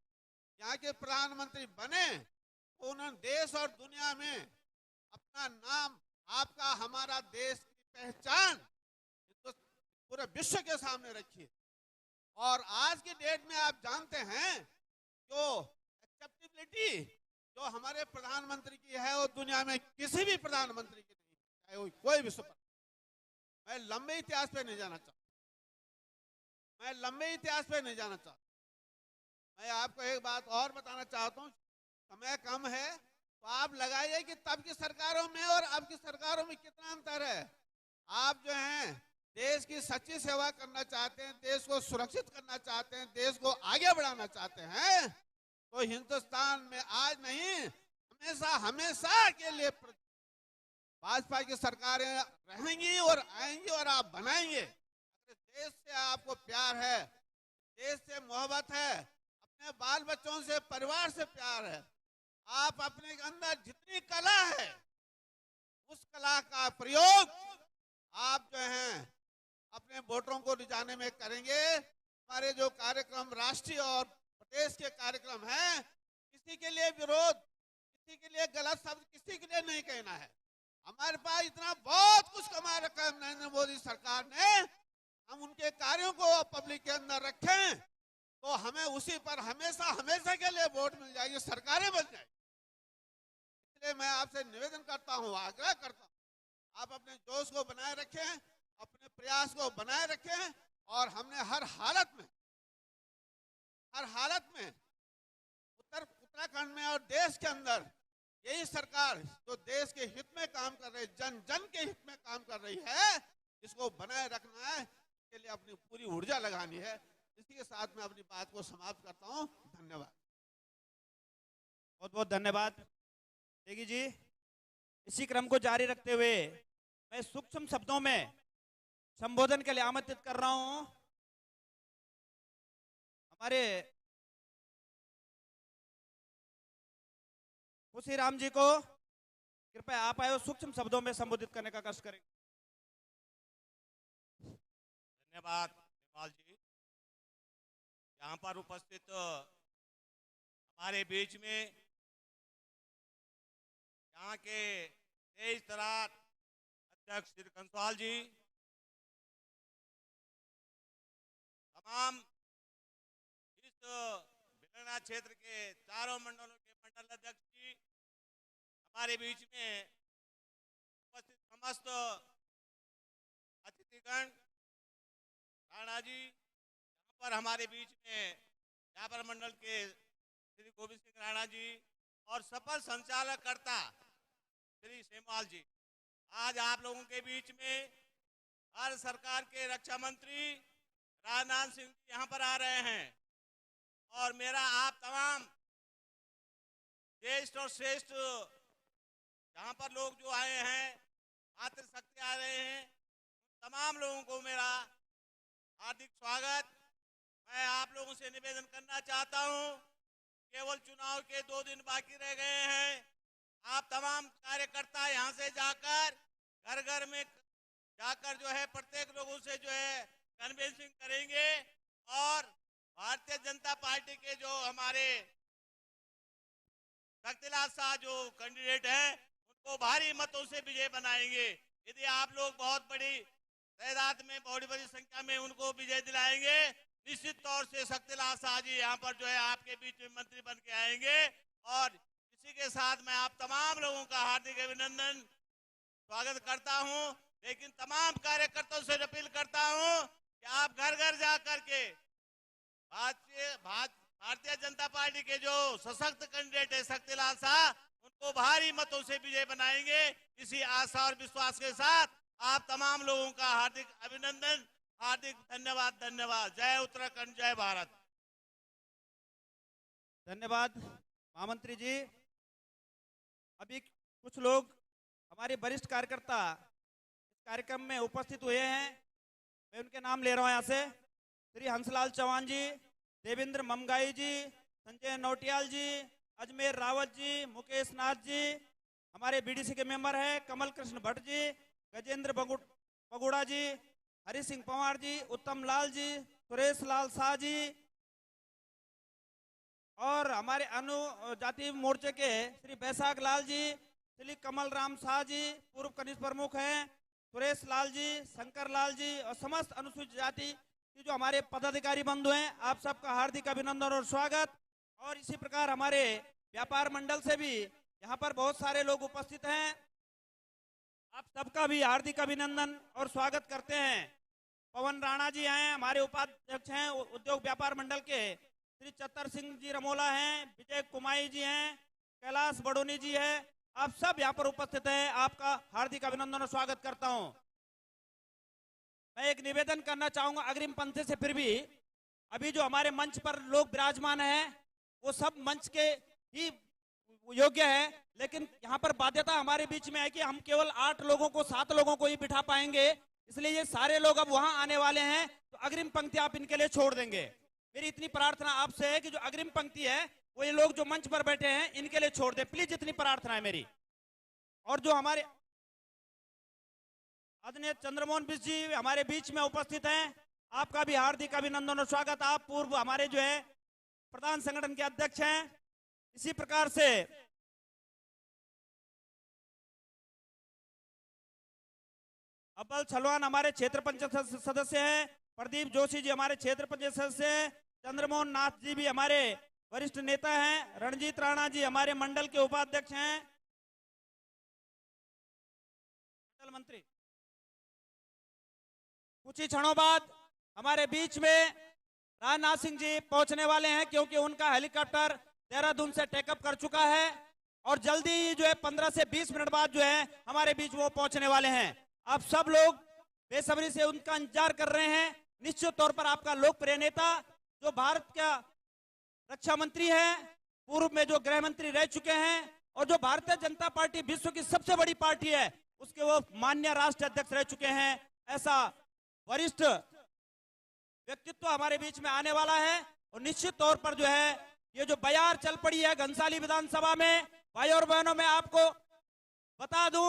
यहाँ के प्रधानमंत्री बने तो उन्होंने देश और दुनिया में अपना नाम, आपका हमारा देश की पहचान तो पूरे विश्व के सामने रखी है। और आज की डेट में आप जानते हैं जो एक्सेप्टेबिलिटी जो हमारे प्रधानमंत्री की है वो दुनिया में किसी भी प्रधानमंत्री की नहीं, चाहे वो कोई भी सुपर। मैं लंबे इतिहास पे नहीं जाना चाहता, मैं लंबे इतिहास पे नहीं जाना चाहता। मैं आपको एक बात और बताना चाहता हूँ, समय कम है तो आप लगाइए कि तब की सरकारों में और अब की सरकारों में कितना अंतर है। आप जो हैं देश की सच्ची सेवा करना चाहते हैं, देश को सुरक्षित करना चाहते हैं, देश को आगे बढ़ाना चाहते हैं तो हिंदुस्तान में आज नहीं हमेशा हमेशा के लिए भाजपा की सरकारें रहेंगी और आएंगी और आप बनाएंगे। अगर देश से आपको प्यार है, देश से मोहब्बत है, अपने बाल बच्चों से, परिवार से प्यार है, आप अपने अंदर जितनी कला है उस कला का प्रयोग आप जो हैं अपने वोटरों को रिझाने में करेंगे। हमारे जो कार्यक्रम राष्ट्रीय और प्रदेश के कार्यक्रम हैं, किसी के लिए विरोध, किसी के लिए गलत शब्द किसी के लिए नहीं कहना है। हमारे पास इतना बहुत कुछ कमा रखा है नरेंद्र मोदी सरकार ने, हम उनके कार्यों को पब्लिक के अंदर रखें तो हमें उसी पर हमेशा हमेशा के लिए वोट मिल जाएगी, सरकारें बन जाएगी। इसलिए मैं आपसे निवेदन करता हूं, आग्रह करता हूं, आप अपने जोश को बनाए रखें, अपने प्रयास को बनाए रखें और हमने हर हालत में उत्तराखंड में और देश के अंदर यही सरकार जो देश के हित में काम कर रही है, जन जन के हित में काम कर रही है, इसको बनाए रखना है, इसके लिए अपनी पूरी ऊर्जा लगानी है। इसी के साथ मैं अपनी बात को समाप्त करता हूं। धन्यवाद। बहुत बहुत धन्यवाद तेगी जी। इसी क्रम को जारी रखते हुए मैं सूक्ष्म शब्दों में संबोधन के लिए आमंत्रित कर रहा हूं हमारे खुशीराम जी को। कृपया आप आए सूक्ष्म शब्दों में संबोधित करने का कष्ट करें। धन्यवाद नेपाल जी। यहाँ पर उपस्थित हमारे बीच में यहाँ के तेज तरार अध्यक्ष श्री कंसवाल जी, तमाम इस भिलना क्षेत्र के चारों मंडलों के मंडल अध्यक्ष जी, हमारे बीच में उपस्थित समस्त अतिथिगण, राणा जी, यहाँ पर हमारे बीच में व्यापार मंडल के श्री गोविंद सिंह राणा जी और सफल संचालककर्ता श्री सेमवाल जी, आज आप लोगों के बीच में भारत सरकार के रक्षा मंत्री राजनाथ सिंह जी यहाँ पर आ रहे हैं और मेरा आप तमाम ज्येष्ठ और श्रेष्ठ जहाँ पर लोग जो आए हैं, मातृशक्ति आ रहे हैं, तमाम लोगों को मेरा हार्दिक स्वागत। मैं आप लोगों से निवेदन करना चाहता हूँ, केवल चुनाव के 2 दिन बाकी रह गए हैं। आप तमाम कार्यकर्ता यहाँ से जाकर घर घर में जाकर जो है प्रत्येक लोगों से जो है कन्विंसिंग करेंगे और भारतीय जनता पार्टी के जो हमारे शक्तिलाल शाह जो कैंडिडेट हैं उनको भारी मतों से विजय बनाएंगे। यदि आप लोग बहुत बड़ी तादाद में, बहुत बड़ी संख्या में उनको विजय दिलाएंगे, निश्चित तौर से शक्तिलाल शाह जी यहाँ पर जो है आपके बीच में मंत्री बन के आएंगे। और इसी के साथ मैं आप तमाम लोगों का हार्दिक अभिनंदन स्वागत करता हूँ, लेकिन तमाम कार्यकर्ताओं से अपील करता हूँ कि आप घर घर जा करके भारतीय जनता पार्टी के जो सशक्त कैंडिडेट है शक्तिलाल शाह, उनको भारी मतों से विजय बनाएंगे। इसी आशा और विश्वास के साथ आप तमाम लोगों का हार्दिक अभिनंदन, हार्दिक धन्यवाद। धन्यवाद। जय उत्तराखंड, जय भारत। धन्यवाद महामंत्री जी। अभी कुछ लोग हमारे वरिष्ठ कार्यकर्ता इस कार्यक्रम में उपस्थित हुए हैं, मैं उनके नाम ले रहा हूं यहाँ से। श्री हंसलाल चौहान जी, देवेंद्र ममगाई जी, संजय नौटियाल जी, अजमेर रावत जी, मुकेश नाथ जी, हमारे बीडीसी के मेंबर हैं कमल कृष्ण भट्ट जी, गजेंद्र बगुड़ा जी, हरि सिंह पंवार जी, उत्तम लाल जी, सुरेश लाल शाह जी और हमारे अनुजाति मोर्चे के श्री बैसाख लाल जी, श्री कमल राम शाह जी, पूर्व कनिष्ठ प्रमुख हैं सुरेश लाल जी, शंकर लाल जी और समस्त अनुसूचित जाति के जो हमारे पदाधिकारी बंधु हैं, आप सबका हार्दिक अभिनंदन और स्वागत। और इसी प्रकार हमारे व्यापार मंडल से भी यहाँ पर बहुत सारे लोग उपस्थित हैं, आप सबका भी हार्दिक अभिनंदन और स्वागत करते हैं। पवन राणा जी हैं, हमारे उपाध्यक्ष हैं उद्योग व्यापार मंडल के, श्री चतर सिंह जी रमोला हैं, विजय कुमाई जी हैं, कैलाश बड़ोनी जी है, आप सब यहाँ पर उपस्थित हैं, आपका हार्दिक अभिनंदन और स्वागत करता हूँ। मैं एक निवेदन करना चाहूंगा अग्रिम पंक्ति से, फिर भी अभी जो हमारे मंच पर लोग विराजमान हैं वो सब मंच के ही योग्य है, लेकिन यहाँ पर बाध्यता हमारे बीच में है कि हम केवल 8 लोगों को 7 लोगों को ही बिठा पाएंगे, इसलिए ये सारे लोग अब वहां आने वाले हैं, तो अग्रिम पंक्ति आप इनके लिए छोड़ देंगे। मेरी इतनी प्रार्थना आपसे है कि जो अग्रिम पंक्ति है वो ये लोग जो मंच पर बैठे हैं इनके लिए छोड़ दे, प्लीज, इतनी प्रार्थना है मेरी। और जो हमारे आदरणीय चंद्रमोहन बिष्ट जी हमारे बीच में उपस्थित हैं, आपका भी हार्दिक अभिनंदन और स्वागत। आप पूर्व हमारे जो है प्रधान संगठन के अध्यक्ष हैं। इसी प्रकार से अब्बल छलवान हमारे क्षेत्र पंचायत सदस्य हैं, प्रदीप जोशी जी हमारे क्षेत्र पंचायत सदस्य हैं, चंद्रमोहन नाथ जी भी हमारे वरिष्ठ नेता हैं, रणजीत राणा जी हमारे मंडल के उपाध्यक्ष हैं, मंडल मंत्री। कुछ ही क्षणों बाद हमारे बीच में राजनाथ सिंह जी पहुंचने वाले हैं, क्योंकि उनका हेलीकॉप्टर देहरादून से टेकअप कर चुका है और जल्दी ही जो है 15 से 20 मिनट बाद जो है हमारे बीच वो पहुंचने वाले हैं। आप सब लोग बेसब्री से उनका इंतजार कर रहे हैं। निश्चित तौर पर आपका लोकप्रिय नेता जो भारत का रक्षा मंत्री है, पूर्व में जो गृह मंत्री रह चुके हैं और जो भारतीय जनता पार्टी विश्व की सबसे बड़ी पार्टी है उसके वो माननीय राष्ट्रीय अध्यक्ष रह चुके हैं, ऐसा वरिष्ठ व्यक्तित्व हमारे बीच में आने वाला है। और निश्चित तौर पर जो है ये जो बयार चल पड़ी है घनसाली विधानसभा में, भाई और बहनों, मैं आपको बता दूं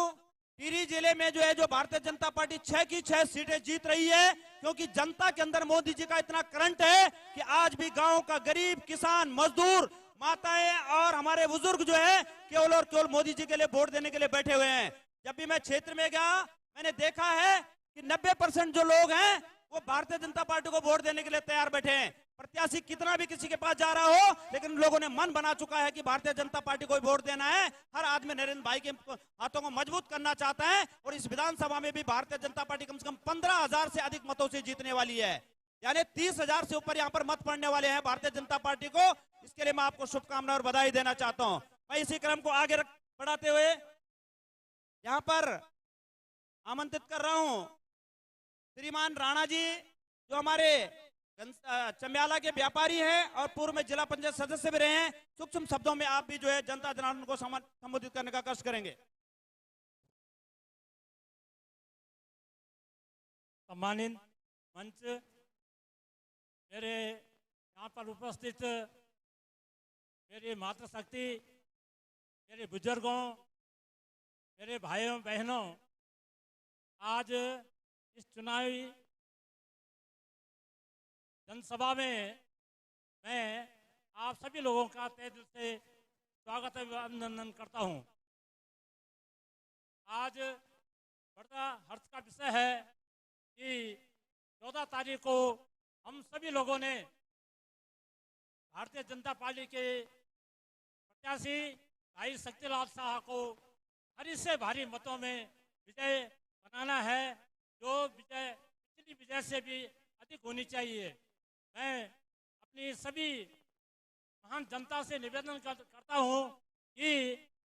टिहरी जिले में जो है जो भारतीय जनता पार्टी 6 की 6 सीटें जीत रही है, क्योंकि जनता के अंदर मोदी जी का इतना करंट है कि आज भी गांव का गरीब, किसान, मजदूर, माताएं और हमारे बुजुर्ग जो है केवल और केवल मोदी जी के लिए वोट देने के लिए बैठे हुए हैं। जब भी मैं क्षेत्र में गया, मैंने देखा है कि 90% जो लोग हैं वो भारतीय जनता पार्टी को वोट देने के लिए तैयार बैठे हैं। प्रत्याशी कितना भी किसी के पास जा रहा हो, लेकिन लोगों ने मन बना चुका है कि भारतीय जनता पार्टी को वोट देना है। हर आदमी नरेंद्र भाई के हाथों को मजबूत करना चाहता है और इस विधानसभा में भी भारतीय जनता पार्टी कम से कम 15,000 से अधिक मतों से जीतने वाली है, यानी 30,000 से ऊपर यहाँ पर मत पड़ने वाले हैं भारतीय जनता पार्टी को। इसके लिए मैं आपको शुभकामनाएं और बधाई देना चाहता हूं। मैं इसी क्रम को आगे बढ़ाते हुए यहाँ पर आमंत्रित कर रहा हूं श्रीमान राणा जी, जो हमारे चम्याला के व्यापारी हैं और पूर्व में जिला पंचायत सदस्य भी रहे हैं। सूक्ष्म शब्दों में आप भी जो है जनता जनार्दन को संबोधित करने का कष्ट करेंगे। सम्मानित मंच, मेरे यहाँ पर उपस्थित मेरी मातृशक्ति, मेरे बुजुर्गों, मेरे भाइयों बहनों, आज इस चुनावी जनसभा में मैं आप सभी लोगों का तहे दिल से स्वागत एवं अभिनंदन करता हूं। आज बड़ा हर्ष का विषय है कि 14 तारीख को हम सभी लोगों ने भारतीय जनता पार्टी के प्रत्याशी भाई शक्तिलाल शाह को भारी से भारी मतों में विजय बनाना है, जो विजय पिछली विजय से भी अधिक होनी चाहिए। मैं अपनी सभी महान जनता से निवेदन करता हूं कि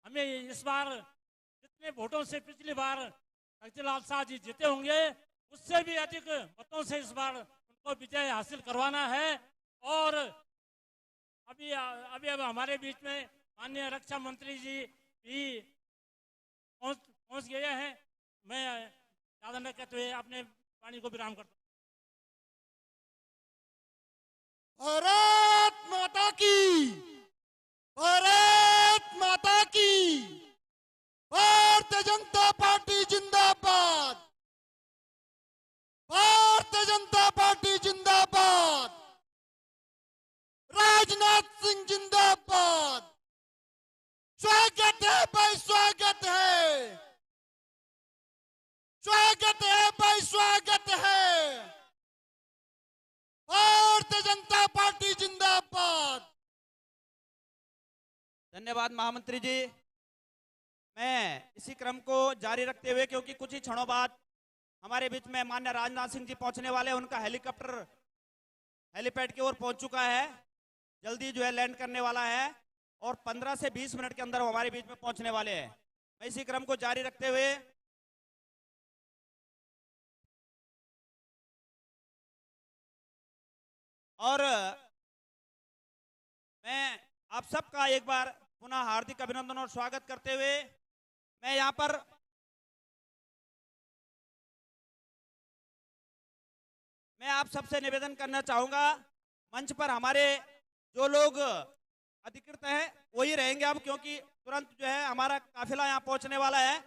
हमें इस बार जितने वोटों से पिछली बार शक्तिलाल शाह जी जीते होंगे, उससे भी अधिक मतों से इस बार उनको विजय हासिल करवाना है। और अभी अब हमारे बीच में माननीय रक्षा मंत्री जी भी पहुंच गए हैं। मैं ज्यादा न कहते हुए अपने वाणी को विराम करता हूं। भारत माता की, भारत माता की, भारतीय जनता पार्टी जिंदाबाद, भारतीय जनता पार्टी जिंदाबाद, राजनाथ सिंह जिंदाबाद। स्वागत है भाई, स्वागत है, स्वागत है भाई, स्वागत है। भारतीय जनता पार्टी जिंदाबाद। धन्यवाद महामंत्री जी। मैं इसी क्रम को जारी रखते हुए, क्योंकि कुछ ही क्षणों बाद हमारे बीच में माननीय राजनाथ सिंह जी पहुंचने वाले हैं। उनका हेलीकॉप्टर हेलीपैड की ओर पहुंच चुका है, जल्दी जो है लैंड करने वाला है और 15 से 20 मिनट के अंदर वो हमारे बीच में पहुंचने वाले हैं। मैं इसी क्रम को जारी रखते हुए और मैं आप सबका एक बार पुनः हार्दिक अभिनंदन और स्वागत करते हुए मैं यहां पर मैं आप सबसे निवेदन करना चाहूंगा, मंच पर हमारे जो लोग अधिकृत हैं वही रहेंगे अब, क्योंकि तुरंत जो है हमारा काफिला यहां पहुंचने वाला है।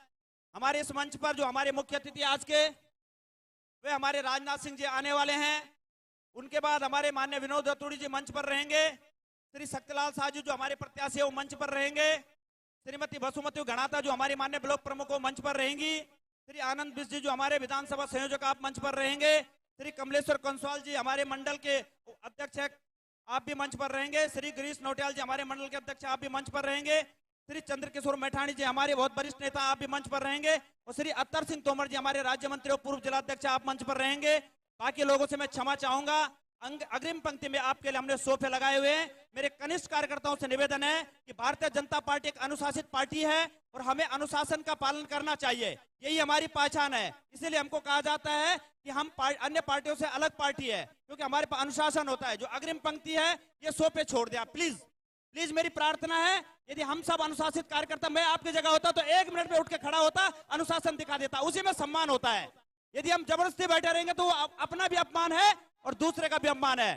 हमारे इस मंच पर जो हमारे मुख्य अतिथि आज के वे हमारे राजनाथ सिंह जी आने वाले हैं। उनके बाद हमारे माननीय विनोद रतूड़ी जी मंच पर रहेंगे। श्री शक्तिलाल शाह जी जो हमारे प्रत्याशी है वो मंच पर रहेंगे। श्रीमती बसुमती गणाता जो हमारी माननीय ब्लॉक प्रमुख वो मंच पर रहेंगी। श्री आनंद बिष्ट जी जो हमारे विधानसभा संयोजक आप मंच पर रहेंगे। श्री कमलेश्वर कंसवाल जी हमारे मंडल के अध्यक्ष है, आप भी मंच पर रहेंगे। श्री गिरीश नौटियाल जी हमारे मंडल के अध्यक्ष, आप भी मंच पर रहेंगे। श्री चंद्रकिशोर मैठाणी जी हमारे बहुत वरिष्ठ नेता, आप भी मंच पर रहेंगे। और श्री अत्तर सिंह तोमर जी हमारे राज्य मंत्री और पूर्व जिलाध्यक्ष, आप मंच पर रहेंगे। बाकी लोगों से मैं क्षमा चाहूंगा, अग्रिम पंक्ति में आपके लिए हमने सोफे लगाए हुए हैं। मेरे कनिष्ठ कार्यकर्ताओं से निवेदन है कि भारतीय जनता पार्टी एक अनुशासित पार्टी है और हमें अनुशासन का पालन करना चाहिए, यही हमारी पहचान है। इसीलिए हमको कहा जाता है कि हम अन्य पार्टियों से अलग पार्टी है, क्योंकि हमारे पास अनुशासन होता है। जो अग्रिम पंक्ति है ये सोफे छोड़ दिया प्लीज, प्लीज मेरी प्रार्थना है। यदि हम सब अनुशासित कार्यकर्ता, मैं आपकी जगह होता तो 1 मिनट में उठ के खड़ा होता, अनुशासन दिखा देता, उसी में सम्मान होता है। यदि हम जबरदस्ती बैठे रहेंगे तो अपना भी अपमान है और दूसरे का भी अपमान है।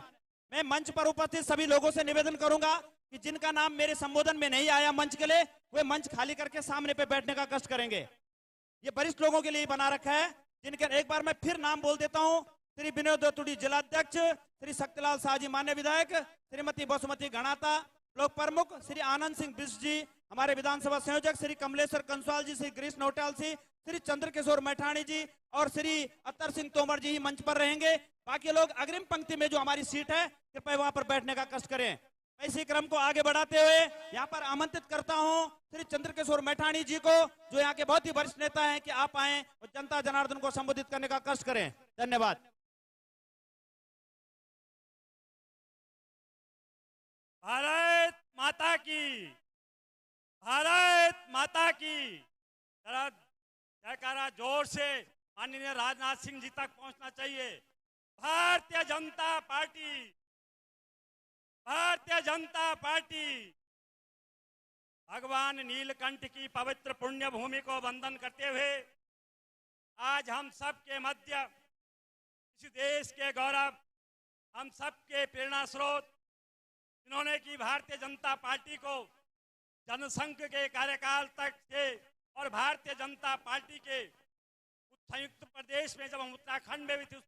मैं मंच पर उपस्थित सभी लोगों से निवेदन करूंगा कि जिनका नाम मेरे संबोधन में नहीं आया मंच के लिए, वे मंच खाली करके सामने पे बैठने का कष्ट करेंगे। ये वरिष्ठ लोगों के लिए बना रखा है, जिनके एक बार मैं फिर नाम बोल देता हूं। श्री विनोद तुड़ी जिलाध्यक्ष, श्री शक्तिलाल शाह जी मान्य विधायक, श्रीमती बसुमती गणाता ब्लॉक प्रमुख, श्री आनंद सिंह बिष्ट जी हमारे विधानसभा संयोजक, श्री कमलेश्वर कंसवाल जी, श्री गिरीश नौटियाल जी, श्री चंद्रकिशोर मैठाणी जी और श्री अत्तर सिंह तोमर जी ही मंच पर रहेंगे। बाकी लोग अग्रिम पंक्ति में जो हमारी सीट है कृपया वहां पर बैठने का कष्ट करें। मैं इसी क्रम को आगे बढ़ाते हुए यहाँ पर आमंत्रित करता हूँ श्री चंद्रकिशोर मैठाणी जी को, जो यहाँ के बहुत ही वरिष्ठ नेता हैं, कि आप आए और जनता जनार्दन को संबोधित करने का कष्ट करें। धन्यवाद। भारत माता की, भारत माता की। जरा जयकारा जोर से माननीय राजनाथ सिंह जी तक पहुंचना चाहिए। भारतीय जनता पार्टी, भारतीय जनता पार्टी भगवान नीलकंठ की पवित्र पुण्य भूमि को वंदन करते हुए आज हम सब के मध्य इस देश के गौरव, हम सब के प्रेरणा स्रोत, जिन्होंने की भारतीय जनता पार्टी को जनसंघ के कार्यकाल तक से और भारतीय जनता पार्टी के संयुक्त प्रदेश में, जब हम उत्तराखंड में भी थे, उस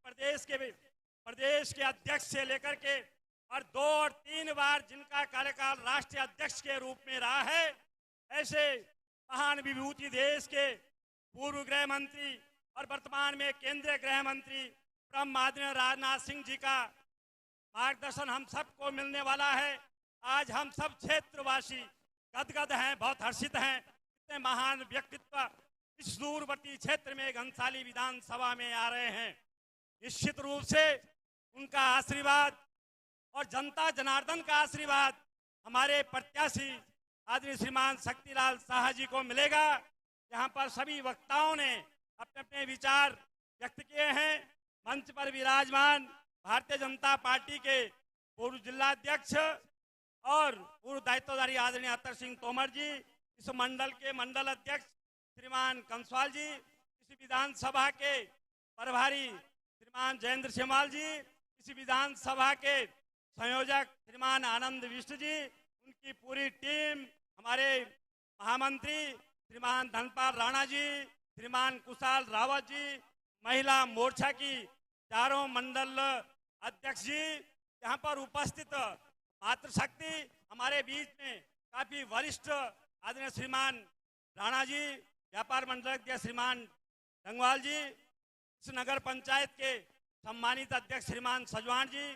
प्रदेश के अध्यक्ष से लेकर के और 2 और 3 बार जिनका कार्यकाल राष्ट्रीय अध्यक्ष के रूप में रहा है, ऐसे महान विभूति देश के पूर्व गृह मंत्री और वर्तमान में केंद्रीय गृह मंत्री परम आदरणीय राजनाथ सिंह जी का मार्गदर्शन हम सबको मिलने वाला है। आज हम सब क्षेत्रवासी गदगद हैं, बहुत हर्षित हैं। इतने महान व्यक्तित्व इस दूरवर्ती क्षेत्र में घनसाली विधानसभा में आ रहे हैं। निश्चित रूप से उनका आशीर्वाद और जनता जनार्दन का आशीर्वाद हमारे प्रत्याशी आदरणीय श्रीमान शक्तिलाल शाह जी को मिलेगा। यहाँ पर सभी वक्ताओं ने अपने अपने विचार व्यक्त किए हैं। मंच पर विराजमान भारतीय जनता पार्टी के पूर्व जिलाध्यक्ष और पूर्व दायित्वधारी आदरणीय अत्तर सिंह तोमर जी, इस मंडल के मंडल अध्यक्ष श्रीमान कंसवाल जी, इस विधानसभा के प्रभारी श्रीमान जयेंद्र शेमाल जी, इस विधानसभा के संयोजक श्रीमान आनंद बिष्ट जी, उनकी पूरी टीम, हमारे महामंत्री श्रीमान धनपाल राणा जी, श्रीमान कुशाल रावत जी, महिला मोर्चा की चारों मंडल अध्यक्ष जी, यहाँ पर उपस्थित मातृशक्ति, हमारे बीच में काफी वरिष्ठ आदरणीय श्रीमान राणा जी, व्यापार मंडल के श्रीमान डंगवाल जी, इस नगर पंचायत के सम्मानित अध्यक्ष श्रीमान सजवान जी,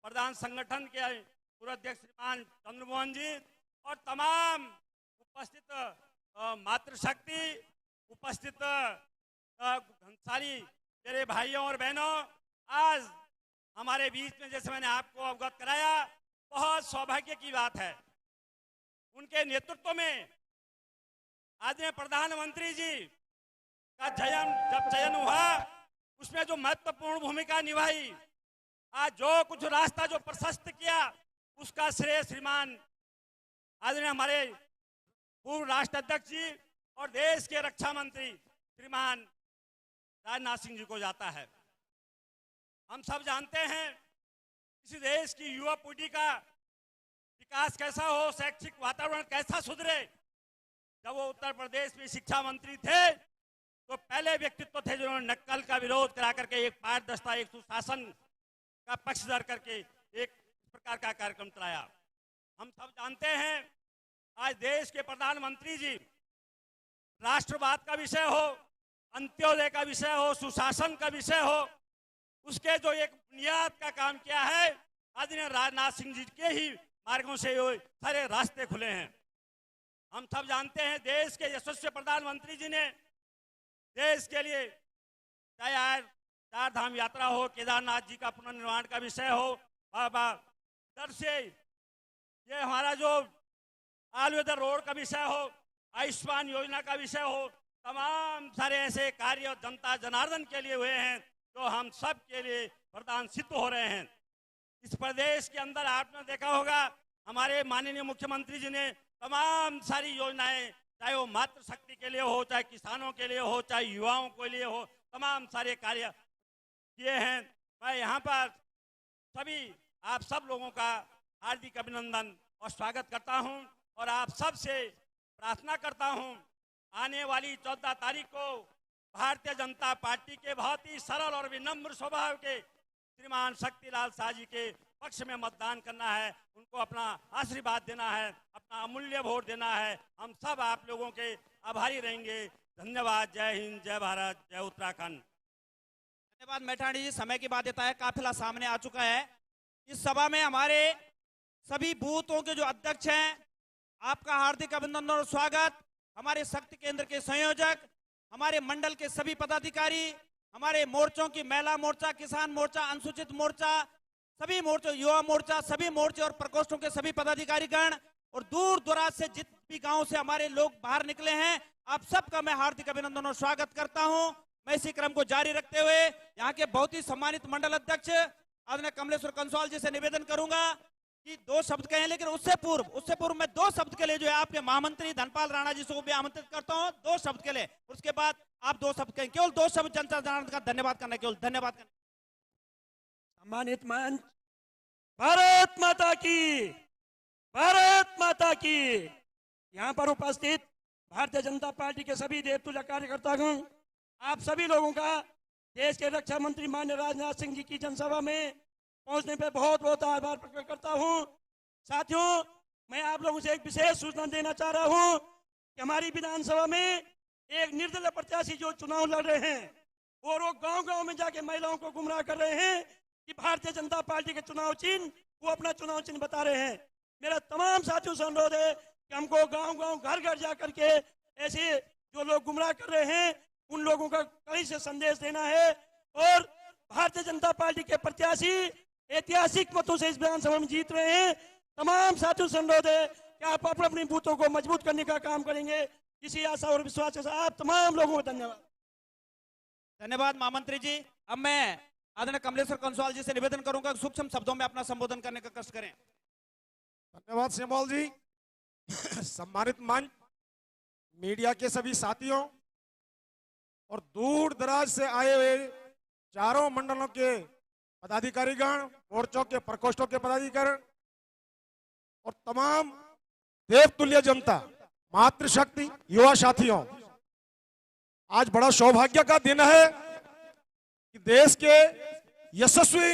प्रधान संगठन के पूर्व अध्यक्ष श्रीमान चंद्रमोहन जी और तमाम उपस्थित मातृशक्ति, उपस्थित घनसाली मेरे भाइयों और बहनों, आज हमारे बीच में, जैसे मैंने आपको अवगत कराया, बहुत सौभाग्य की बात है। उनके नेतृत्व में आदरणीय प्रधानमंत्री जी का जब चयन हुआ, उसमें जो महत्वपूर्ण भूमिका निभाई, आज जो कुछ रास्ता जो प्रशस्त किया, उसका श्रेय श्रीमान आदरणीय हमारे पूर्व राष्ट्राध्यक्ष जी और देश के रक्षा मंत्री श्रीमान राजनाथ सिंह जी को जाता है। हम सब जानते हैं इस देश की युवा पीढ़ी का विकास कैसा हो, शैक्षिक वातावरण कैसा सुधरे। जब वो उत्तर प्रदेश में शिक्षा मंत्री थे, तो पहले व्यक्तित्व थे जिन्होंने नक्सल का विरोध करा करके एक पारदर्शिता, एक सुशासन का पक्षधर करके एक प्रकार का कार्यक्रम चलाया। हम सब जानते हैं आज देश के प्रधानमंत्री जी राष्ट्रवाद का विषय हो, अंत्योदय का विषय हो, सुशासन का विषय हो, उसके जो एक बुनियाद का काम किया है, आदरणीय राजनाथ सिंह जी के ही मार्गों से सारे रास्ते खुले हैं। हम सब जानते हैं देश के यशस्वी प्रधानमंत्री जी ने देश के लिए, चाहे 4 धाम यात्रा हो, केदारनाथ जी का पुनर्निर्माण का विषय हो, बाबा दर से ये हमारा जो ऑल वेदर रोड का विषय हो, आयुष्मान योजना का विषय हो, तमाम सारे ऐसे कार्य जनता जनार्दन के लिए हुए हैं जो हम सब के लिए वरदान सिद्ध हो रहे हैं। इस प्रदेश के अंदर आपने देखा होगा, हमारे माननीय मुख्यमंत्री जी ने तमाम सारी योजनाएं, चाहे वो मातृशक्ति के लिए हो, चाहे किसानों के लिए हो, चाहे युवाओं के लिए हो, तमाम सारे कार्य किए हैं। मैं यहाँ पर सभी आप सब लोगों का हार्दिक अभिनंदन और स्वागत करता हूँ और आप सब से प्रार्थना करता हूँ, आने वाली 14 तारीख को भारतीय जनता पार्टी के बहुत ही सरल और विनम्र स्वभाव के श्रीमान शक्तिलाल शाह जी के पक्ष में मतदान करना है, उनको अपना आशीर्वाद देना है, अपना अमूल्य वोट देना है। हम सब आप लोगों के आभारी रहेंगे। धन्यवाद। जय हिंद, जय भारत, जय उत्तराखंड। धन्यवाद मैठाणी जी। समय की बाध्यता है, काफिला सामने आ चुका है। इस सभा में हमारे सभी बूथों के जो अध्यक्ष हैं, आपका हार्दिक अभिनंदन और स्वागत। हमारे शक्ति केंद्र के संयोजक, हमारे मंडल के सभी पदाधिकारी, हमारे मोर्चों की महिला मोर्चा, किसान मोर्चा, अनुसूचित मोर्चा, सभी मोर्चों, युवा मोर्चा, सभी मोर्चे और प्रकोष्ठों के सभी पदाधिकारीगण और दूर दराज से जितने भी गांव से हमारे लोग बाहर निकले हैं, आप सबका मैं हार्दिक अभिनंदन और स्वागत करता हूं। मैं इसी क्रम को जारी रखते हुए यहाँ के बहुत ही सम्मानित मंडल अध्यक्ष आदरणीय कमलेश्वर कंसवाल जी से निवेदन करूंगा कि 2 शब्द कहें, लेकिन उससे पूर्व मैं 2 शब्द के लिए जो है आपके महामंत्री धनपाल राणा जी को भी आमंत्रित करता हूं, 2 शब्द के लिए। उसके बाद आप 2 शब्द कहें, केवल 2 शब्द जनता जनार्दन का धन्यवाद करना, केवल धन्यवाद करना। सम्मानित मंच, भारत माता की, भारत माता की। यहाँ पर उपस्थित भारतीय जनता पार्टी के सभी देवतुल्य कार्यकर्तागण, आप सभी लोगों का देश के रक्षा मंत्री माननीय राजनाथ सिंह जी की जनसभा में पहुंचने पे बहुत बहुत आभार प्रकट करता हूं। साथियों, मैं आप लोगों से एक विशेष सूचना देना चाह रहा हूं कि हमारी विधानसभा में एक निर्दलीय प्रत्याशी जो चुनाव लड़ रहे हैं, वो लोग गांव-गांव में जाके महिलाओं को गुमराह कर रहे हैं कि भारतीय जनता पार्टी के चुनाव चिन्ह, वो अपना चुनाव चिन्ह बता रहे हैं। मेरा तमाम साथियों से अनुरोध है कि हमको गांव-गांव, घर-घर जा करके ऐसे जो लोग गुमराह कर रहे हैं, उन लोगों का कड़ी से संदेश देना है। और भारतीय जनता पार्टी के प्रत्याशी ऐतिहासिक मतों से इस विधानसभा में जीत रहे हैं। तमाम साथियों से अनुरोध है कि आप अपने बूथों को मजबूत करने का काम करेंगे। इसी आशा और विश्वास के साथ आप तमाम लोगों को धन्यवाद। धन्यवाद महामंत्री जी। अब मैं आदरणीय कमलेश्वर कंसवाल जी से निवेदन करूंगा कि सूक्ष्म शब्दों में अपना संबोधन करने का कष्ट करें। धन्यवाद श्यामल जी। सम्मानित मंच, मीडिया के सभी साथियों और दूर दराज से आए हुए चारों मंडलों के पदाधिकारीगण, मोर्चों के प्रकोष्ठों के पदाधिकारी और तमाम देवतुल्य जनता, मातृशक्ति, युवा साथियों, आज बड़ा सौभाग्य का दिन है कि देश के यशस्वी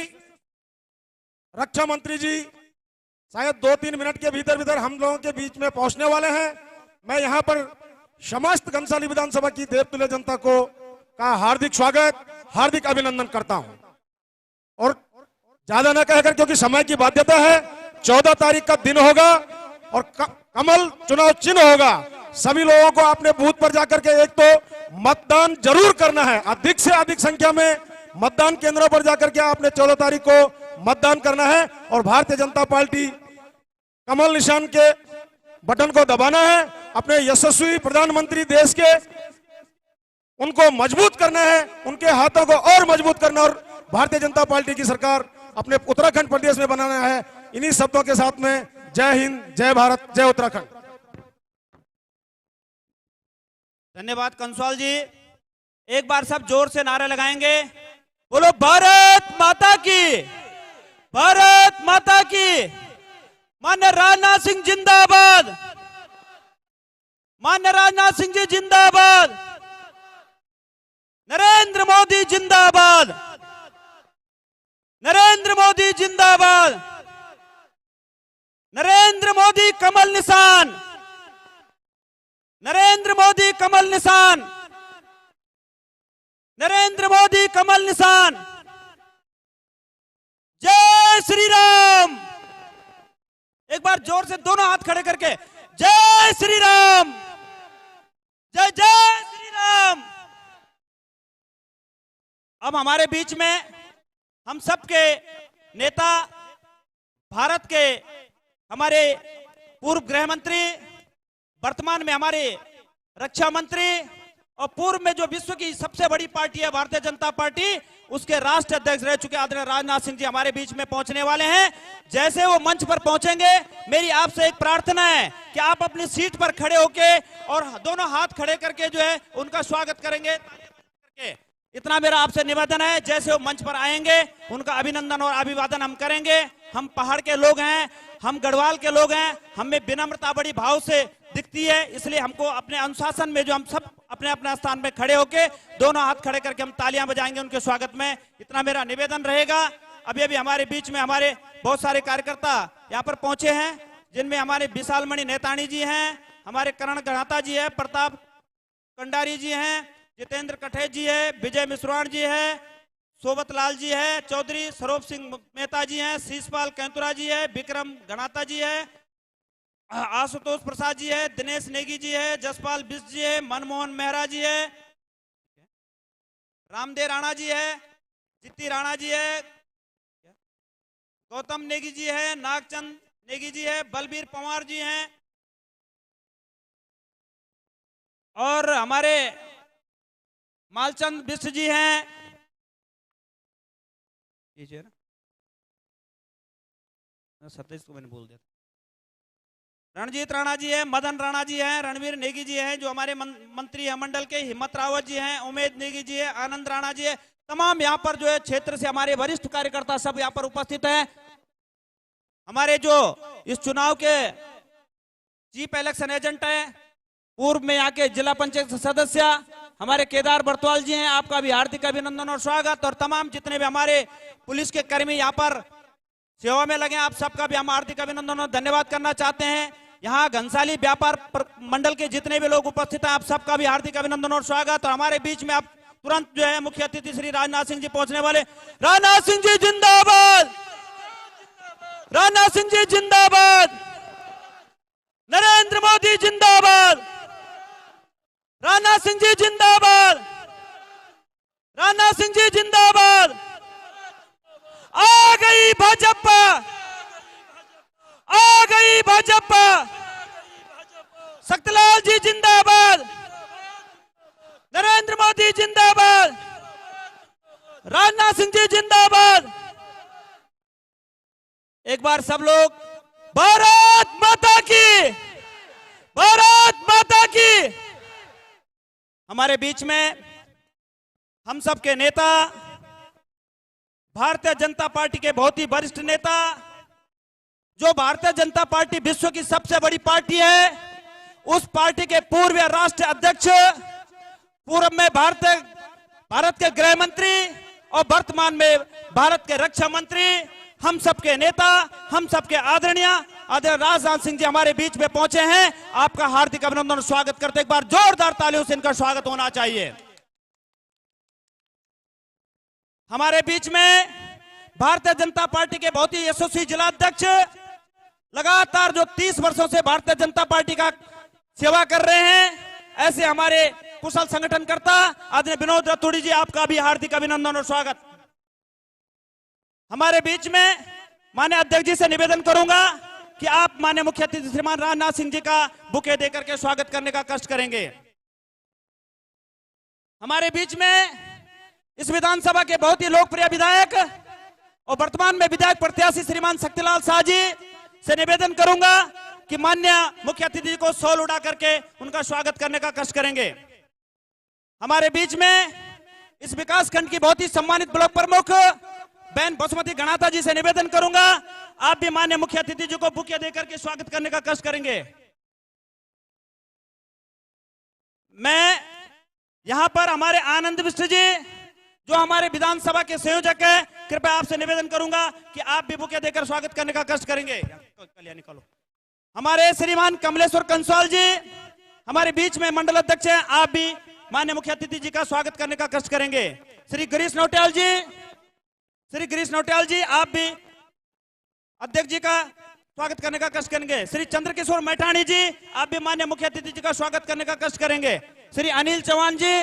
रक्षा मंत्री जी शायद 2-3 मिनट के भीतर हम लोगों के बीच में पहुंचने वाले हैं। मैं यहां पर समस्त घनसाली विधानसभा की देवतुल्य जनता को का हार्दिक स्वागत, हार्दिक अभिनंदन करता हूं। और ज्यादा न कहकर, क्योंकि समय की बाध्यता है, 14 तारीख का दिन होगा और कमल चुनाव चिन्ह होगा। सभी लोगों को अपने बूथ पर जाकर के एक तो मतदान जरूर करना है, अधिक से अधिक संख्या में मतदान केंद्रों पर जाकर के आपने 14 तारीख को मतदान करना है और भारतीय जनता पार्टी कमल निशान के बटन को दबाना है। अपने यशस्वी प्रधानमंत्री देश के, उनको मजबूत करना है, उनके हाथों को और मजबूत करना और भारतीय जनता पार्टी की सरकार अपने उत्तराखंड प्रदेश में बनाना है। इन्हीं शब्दों के साथ में जय हिंद, जय भारत, जय उत्तराखंड। धन्यवाद कंसवाल जी। एक बार सब जोर से नारे लगाएंगे, बोलो भारत माता की, भारत माता की। माननीय राजनाथ सिंह जिंदाबाद, माननीय राजनाथ सिंह जी जिंदाबाद, नरेंद्र मोदी जिंदाबाद, नरेंद्र मोदी जिंदाबाद, नरेंद्र मोदी कमल निशान, नरेंद्र मोदी कमल निशान, नरेंद्र मोदी कमल निशान। जय श्री राम। एक बार जोर से दोनों हाथ खड़े करके जय श्री राम, जय जय श्री राम। अब हमारे बीच में हम सबके नेता, भारत के हमारे पूर्व गृह मंत्री, वर्तमान में हमारे रक्षा मंत्री और पूर्व में जो विश्व की सबसे बड़ी पार्टी है भारतीय जनता पार्टी, उसके राष्ट्रीय अध्यक्ष रह चुके आदरणीय राजनाथ सिंह जी हमारे बीच में पहुंचने वाले हैं। जैसे वो मंच पर पहुंचेंगे, मेरी आपसे एक प्रार्थना है कि आप अपनी सीट पर खड़े होके और दोनों हाथ खड़े करके जो है उनका स्वागत करेंगे। इतना मेरा आपसे निवेदन है। जैसे वो मंच पर आएंगे, उनका अभिनंदन और अभिवादन हम करेंगे। हम पहाड़ के लोग हैं, हम गढ़वाल के लोग हैं, हमें विनम्रता बड़ी भाव से दिखती है, इसलिए हमको अपने अनुशासन में जो हम सब अपने अपने स्थान पे खड़े होके दोनों हाथ खड़े करके हम तालियां बजाएंगे उनके स्वागत में, इतना मेरा निवेदन रहेगा। अभी अभी हमारे बीच में हमारे बहुत सारे कार्यकर्ता यहाँ पर पहुंचे हैं, जिनमें हमारे विशाल मणि नेतानी जी हैं, हमारे करण गणाता जी है, प्रताप कंडारी जी हैं, जितेंद्र कठेत जी है, विजय मिश्राण जी है, सोबत लाल जी है, चौधरी सरोप सिंह मेहता जी हैं, शीशपाल कैंतुरा जी है, विक्रम गणाता जी है, आशुतोष प्रसाद जी है, दिनेश नेगी जी है, जसपाल बिस्ट जी है, मनमोहन मेहरा जी है, रामदेव राणा जी है, जित्ती राणा जी है, गौतम नेगी जी है, नागचंद नेगी जी है, बलबीर पंवार जी हैं, और हमारे मालचंद बिस्ट जी हैं, ये ना 27 को मैंने बोल दिया था। रणजीत राणा जी है, मदन राणा जी हैं, रणवीर नेगी जी हैं जो हमारे मंत्री है मंडल के, हिम्मत रावत जी हैं, उमेद नेगी जी है, आनंद राणा जी है, तमाम यहाँ पर जो है क्षेत्र से हमारे वरिष्ठ कार्यकर्ता सब यहाँ पर उपस्थित हैं। हमारे जो इस चुनाव के चीफ इलेक्शन एजेंट है, पूर्व में यहाँ के जिला पंचायत सदस्य हमारे केदार बर्तवाल जी हैं, आपका भी हार्दिक अभिनंदन और स्वागत। और तमाम जितने भी हमारे पुलिस के कर्मी यहाँ पर सेवा में लगे, आप सबका भी हम हार्दिक अभिनंदन और धन्यवाद करना चाहते हैं। यहाँ घनसाली व्यापार मंडल के जितने भी लोग उपस्थित हैं, आप सबका भी हार्दिक अभिनंदन और स्वागत। और हमारे बीच में आप तुरंत जो है मुख्य अतिथि श्री राजनाथ सिंह जी पहुंचने वाले। राजनाथ सिंह जी जिंदाबाद, राजनाथ सिंह जी जिंदाबाद, नरेंद्र मोदी जिंदाबाद, राजनाथ सिंह जी जिंदाबाद, राजनाथ सिंह जी जिंदाबाद। आ गई भाजपा, आ गई भाजपा, शक्तिलाल जी जिंदाबाद, नरेंद्र मोदी जिंदाबाद, राजनाथ सिंह जी जिंदाबाद। एक बार सब लोग भारत माता की, भारत माता की। हमारे बीच में हम सब के नेता, भारतीय जनता पार्टी के बहुत ही वरिष्ठ नेता, जो भारतीय जनता पार्टी विश्व की सबसे बड़ी पार्टी है, उस पार्टी के पूर्व राष्ट्रीय अध्यक्ष, पूर्व में भारत के गृह मंत्री और वर्तमान में भारत के रक्षा मंत्री, हम सबके नेता, हम सबके आदरणीय राजनाथ सिंह जी हमारे बीच में पहुंचे हैं। आपका हार्दिक अभिनंदन और स्वागत करते, एक बार जोरदार तालियों से इनका स्वागत होना चाहिए। हमारे बीच में भारतीय जनता पार्टी के बहुत ही यशस्वी जिला अध्यक्ष, लगातार जो 30 वर्षों से भारतीय जनता पार्टी का सेवा कर रहे हैं, ऐसे हमारे कुशल संगठनकर्ता आदरणीय विनोद रतूड़ी जी, आपका भी हार्दिक अभिनंदन और स्वागत। हमारे बीच में माननीय अध्यक्ष जी से निवेदन करूंगा कि आप माननीय मुख्य अतिथि श्रीमान राजनाथ सिंह जी का बुके देकर के स्वागत करने का कष्ट करेंगे। हमारे बीच में इस विधानसभा के बहुत ही लोकप्रिय विधायक और वर्तमान में विधायक प्रत्याशी श्रीमान शक्तिलाल शाह जी से निवेदन करूंगा कि माननीय मुख्य अतिथि को शॉल उड़ा करके उनका स्वागत करने का कष्ट करेंगे। हमारे बीच में इस विकास खंड की बहुत ही सम्मानित ब्लॉक प्रमुख बहन बसुमती गणाता जी से निवेदन करूंगा, आप भी माननीय मुख्य अतिथि जी को बुके देकर के स्वागत करने का कष्ट करेंगे। मैं यहां पर हमारे आनंद बिष्ट जी जो हमारे विधानसभा के संयोजक है, कृपया आपसे निवेदन करूंगा कि आप भी बुके देकर स्वागत करने का कष्ट करेंगे। निकालो। हमारे श्रीमान कमलेश्वर कंसवाल जी हमारे बीच में मंडल अध्यक्ष हैं, आप भी माननीय मुख्य अतिथि जी का स्वागत करने का कष्ट करेंगे। श्री गिरीश नौटियाल जी, श्री गिरीश नौटियाल जी, आप भी अध्यक्ष जी का स्वागत करने का कष्ट करेंगे। श्री चंद्रकिशोर मैठाणी जी, आप भी माननीय मुख्य अतिथि जी का स्वागत करने का कष्ट करेंगे। श्री अनिल चौहान जी,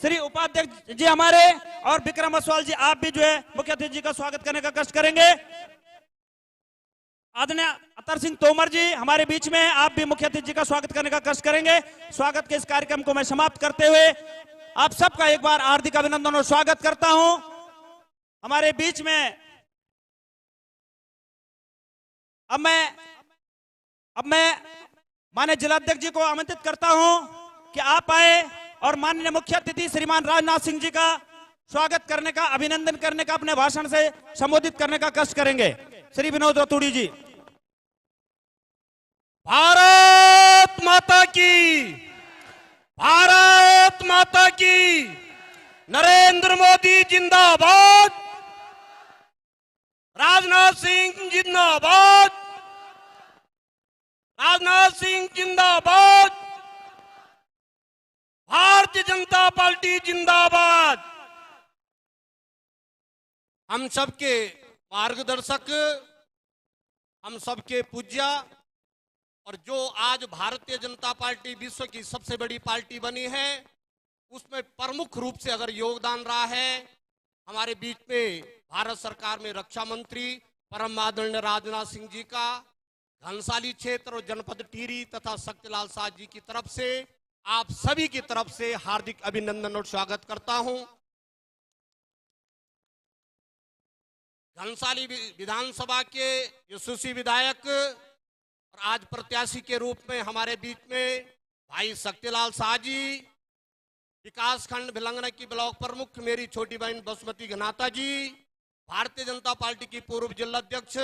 श्री उपाध्यक्ष जी हमारे, और विक्रम असवाल जी, आप भी जो है मुख्य अतिथि जी का स्वागत करने का कष्ट करेंगे। आदरणीय अतर सिंह तोमर जी हमारे बीच में, आप भी मुख्य अतिथि जी का स्वागत करने का कष्ट करेंगे। स्वागत के इस कार्यक्रम को मैं समाप्त करते हुए आप सबका एक बार हार्दिक अभिनंदन और स्वागत करता हूं। हमारे बीच में अब मैं माननीय जिलाध्यक्ष जी को आमंत्रित करता हूं कि आप आए और माननीय मुख्य अतिथि श्रीमान राजनाथ सिंह जी का स्वागत करने का, अभिनंदन करने का, अपने भाषण से संबोधित करने का कष्ट करेंगे। श्री विनोद रतूड़ी जी। भारत माता की, भारत माता की, नरेंद्र मोदी जिंदाबाद, राजनाथ सिंह जिंदाबाद, राजनाथ सिंह जिंदाबाद, भारतीय जनता पार्टी जिंदाबाद। हम सबके मार्गदर्शक, हम सबके पूज्य, और जो आज भारतीय जनता पार्टी विश्व की सबसे बड़ी पार्टी बनी है, उसमें प्रमुख रूप से अगर योगदान रहा है हमारे बीच में भारत सरकार में रक्षा मंत्री परम आदरणीय राजनाथ सिंह जी का, घनसाली क्षेत्र और जनपद टिहरी तथा शक्तिलाल शाह जी की तरफ से आप सभी की तरफ से हार्दिक अभिनंदन और स्वागत करता हूं। घनसाली विधानसभा के यशस्वी विधायक और आज प्रत्याशी के रूप में हमारे बीच में भाई शक्तिलाल शाह जी, विकास खंड भिलंगना की ब्लॉक प्रमुख मेरी छोटी बहन बसुमती घनाता जी, भारतीय जनता पार्टी की पूर्व जिला अध्यक्ष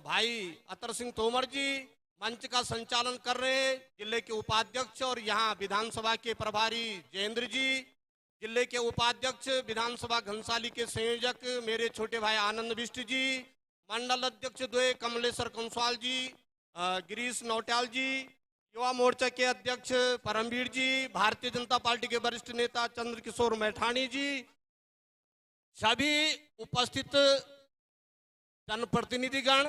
भाई अतर सिंह तोमर जी, मंच का संचालन कर रहे हैं जिले के उपाध्यक्ष और यहाँ विधानसभा के प्रभारी जयेंद्र जी, जिले के उपाध्यक्ष विधानसभा घनसाली के संयोजक मेरे छोटे भाई आनंद बिष्ट जी, मंडल अध्यक्ष द्वय कमलेश्वर कंसवाल जी, गिरीश नौटियाल जी, युवा मोर्चा के अध्यक्ष परमवीर जी, भारतीय जनता पार्टी के वरिष्ठ नेता चंद्रकिशोर मैठाणी जी, सभी उपस्थित जनप्रतिनिधिगण,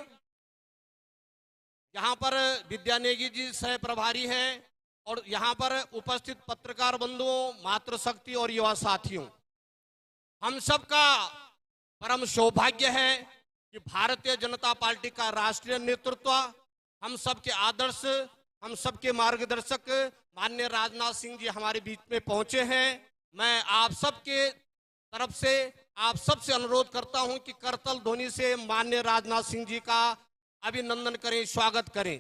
यहाँ पर विद्या नेगी जी सह प्रभारी हैं, और यहाँ पर उपस्थित पत्रकार बंधुओं, मातृशक्ति और युवा साथियों, हम सबका परम सौभाग्य है कि भारतीय जनता पार्टी का राष्ट्रीय नेतृत्व, हम सबके आदर्श, हम सबके मार्गदर्शक माननीय राजनाथ सिंह जी हमारे बीच में पहुंचे हैं। मैं आप सबके तरफ से आप सबसे अनुरोध करता हूं कि करतल ध्वनि से माननीय राजनाथ सिंह जी का अभिनंदन करें, स्वागत करें।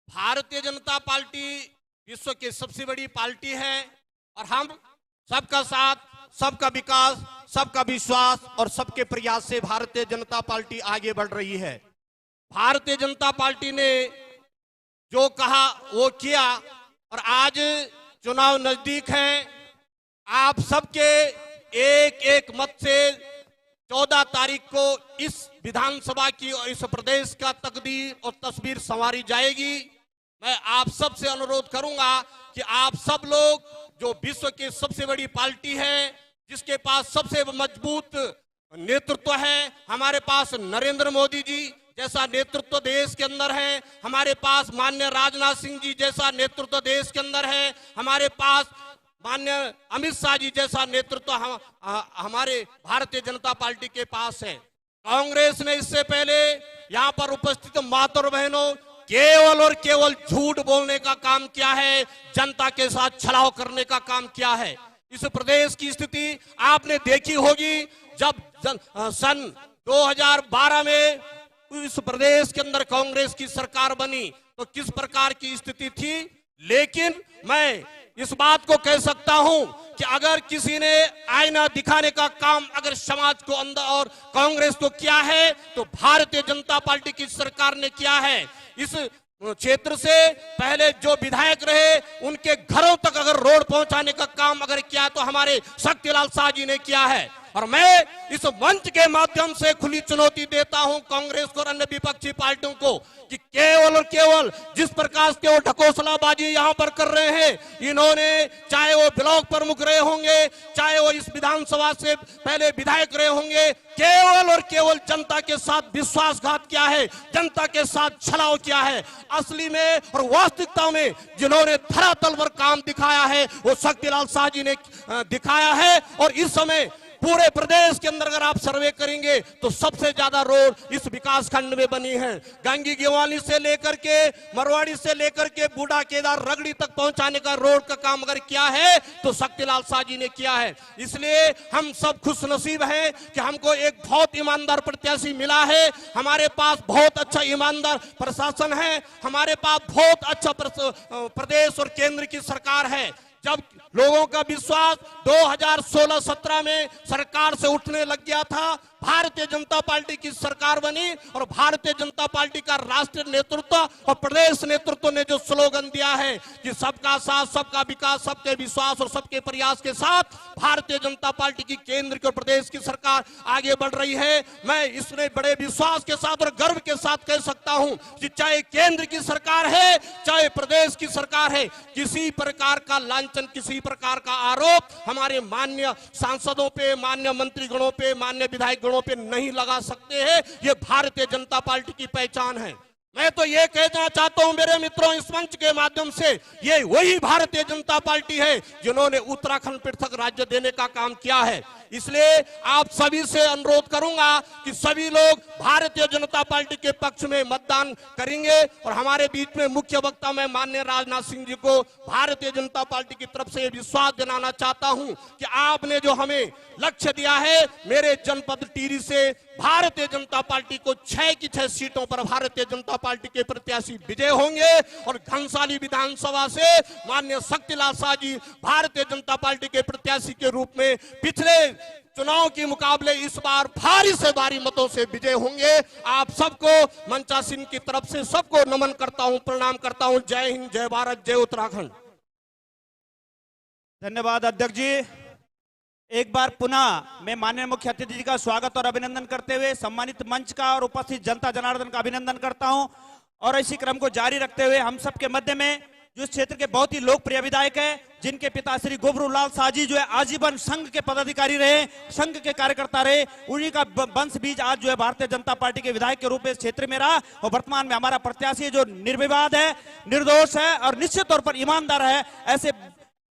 भारतीय जनता पार्टी विश्व की सबसे बड़ी पार्टी है और हम सबका साथ, सबका विकास, सबका विश्वास और सबके प्रयास से भारतीय जनता पार्टी आगे बढ़ रही है। भारतीय जनता पार्टी ने जो कहा वो किया और आज चुनाव नजदीक है। आप सबके एक एक मत से 14 तारीख को इस विधानसभा की और इस प्रदेश का तकदीर और तस्वीर संवारी जाएगी। मैं आप सब से अनुरोध करूंगा कि आप सब लोग जो विश्व की सबसे बड़ी पार्टी है, जिसके पास सबसे मजबूत नेतृत्व है, हमारे पास नरेंद्र मोदी जी जैसा नेतृत्व देश के अंदर है, हमारे पास माननीय राजनाथ सिंह जी जैसा नेतृत्व देश के अंदर है, हमारे पास माननीय अमित शाह जी जैसा नेतृत्व हमारे भारतीय जनता पार्टी के पास है। कांग्रेस ने इससे पहले यहाँ पर उपस्थित माता बहनों केवल और केवल झूठ बोलने का काम किया है, जनता के साथ छलाव करने का काम किया है। इस प्रदेश की स्थिति आपने देखी होगी, जब सन 2012 में इस प्रदेश के अंदर कांग्रेस की सरकार बनी तो किस प्रकार की स्थिति थी। लेकिन मैं इस बात को कह सकता हूं कि अगर किसी ने आईना दिखाने का काम अगर समाज को अंदर और कांग्रेस को किया है तो भारतीय जनता पार्टी की सरकार ने किया है। इस क्षेत्र से पहले जो विधायक रहे उनके घरों तक अगर रोड पहुंचाने का काम अगर किया तो हमारे शक्तिलाल शाह जी ने किया है। और मैं इस मंच के माध्यम से खुली चुनौती देता हूं कांग्रेस को और अन्य विपक्षी पार्टियों को कि केवल और केवल जिस प्रकार के वो ढकोसलाबाजी यहां पर कर रहे हैं, इन्होंने चाहे वो ब्लॉक प्रमुख रहे होंगे, चाहे वो इस विधानसभा से पहले विधायक रहे होंगे, केवल और केवल जनता के साथ विश्वासघात किया है, जनता के साथ छलाव किया है। असली में और वास्तविकता में जिन्होंने धरातल पर काम दिखाया है वो शक्तिलाल शाह जी ने दिखाया है। और इस समय पूरे प्रदेश के अंदर अगर आप सर्वे करेंगे तो सबसे ज्यादा रोड इस विकास खंड में बनी है। गंगी गेवाली से लेकर के मरवाड़ी से लेकर के बूढ़ा केदार रगड़ी तक पहुंचाने का रोड का काम अगर किया है तो शक्तिलाल शाह जी ने किया है। इसलिए हम सब खुश नसीब हैं कि हमको एक बहुत ईमानदार प्रत्याशी मिला है। हमारे पास बहुत अच्छा ईमानदार प्रशासन है, हमारे पास बहुत अच्छा प्रदेश और केंद्र की सरकार है। जब लोगों का विश्वास 2016-17 में सरकार से उठने लग गया था, भारतीय जनता पार्टी की सरकार बनी और भारतीय जनता पार्टी का राष्ट्रीय नेतृत्व और प्रदेश नेतृत्व ने जो स्लोगन दिया है कि सबका साथ, सबका विकास, सबके विश्वास और सबके प्रयास के साथ भारतीय जनता पार्टी की केंद्र और प्रदेश की सरकार आगे बढ़ रही है। मैं इसमें बड़े विश्वास के साथ और गर्व के साथ कह सकता हूं कि चाहे केंद्र की सरकार है, चाहे प्रदेश की सरकार है, किसी प्रकार का लांछन, किसी प्रकार का आरोप हमारे माननीय सांसदों पे, माननीय मंत्रीगणों पे, माननीय विधायक गणों पे नहीं लगा सकते हैं। ये भारतीय जनता पार्टी की पहचान है। मैं तो ये कहना चाहता हूं मेरे मित्रों, इस मंच के माध्यम से, ये वही भारतीय जनता पार्टी है जिन्होंने उत्तराखंड पृथक राज्य देने का काम किया है। इसलिए आप सभी से अनुरोध करूंगा कि सभी लोग भारतीय जनता पार्टी के पक्ष में मतदान करेंगे। और हमारे बीच में मुख्य वक्ता मैं माननीय राजनाथ सिंह जी को भारतीय जनता पार्टी की तरफ से विश्वास दिलाना चाहता हूं कि आपने जो हमें लक्ष्य दिया है, मेरे जनपद टिहरी से भारतीय जनता पार्टी को 6 की 6 सीटों पर भारतीय जनता पार्टी के प्रत्याशी विजय होंगे और घनसाली विधानसभा से माननीय शक्तिलाल शाह जी भारतीय जनता पार्टी के प्रत्याशी के रूप में पिछले चुनाव के मुकाबले इस बार भारी से भारी मतों से विजय होंगे। आप सबको मंचासीन की तरफ से सबको नमन करता हूं, प्रणाम करता हूं। जय हिंद, जय भारत, जय उत्तराखंड। धन्यवाद अध्यक्ष जी। एक बार पुनः मैं माननीय मुख्य अतिथि जी का स्वागत और अभिनंदन करते हुए सम्मानित मंच का और उपस्थित जनता जनार्दन का अभिनंदन करता हूं। और इसी क्रम को जारी रखते हुए हम सबके मध्य में जो इस क्षेत्र के बहुत ही लोकप्रिय विधायक है, जिनके पिता श्री गोबरूलाल शाह जी जो है आजीवन संघ के पदाधिकारी रहे, संघ के कार्यकर्ता रहे, उन्हीं का वंश बीज आज जो है भारतीय जनता पार्टी के विधायक के रूप में इस क्षेत्र में रहा और वर्तमान में हमारा प्रत्याशी जो निर्विवाद है, निर्दोष है और निश्चित तौर पर ईमानदार है, ऐसे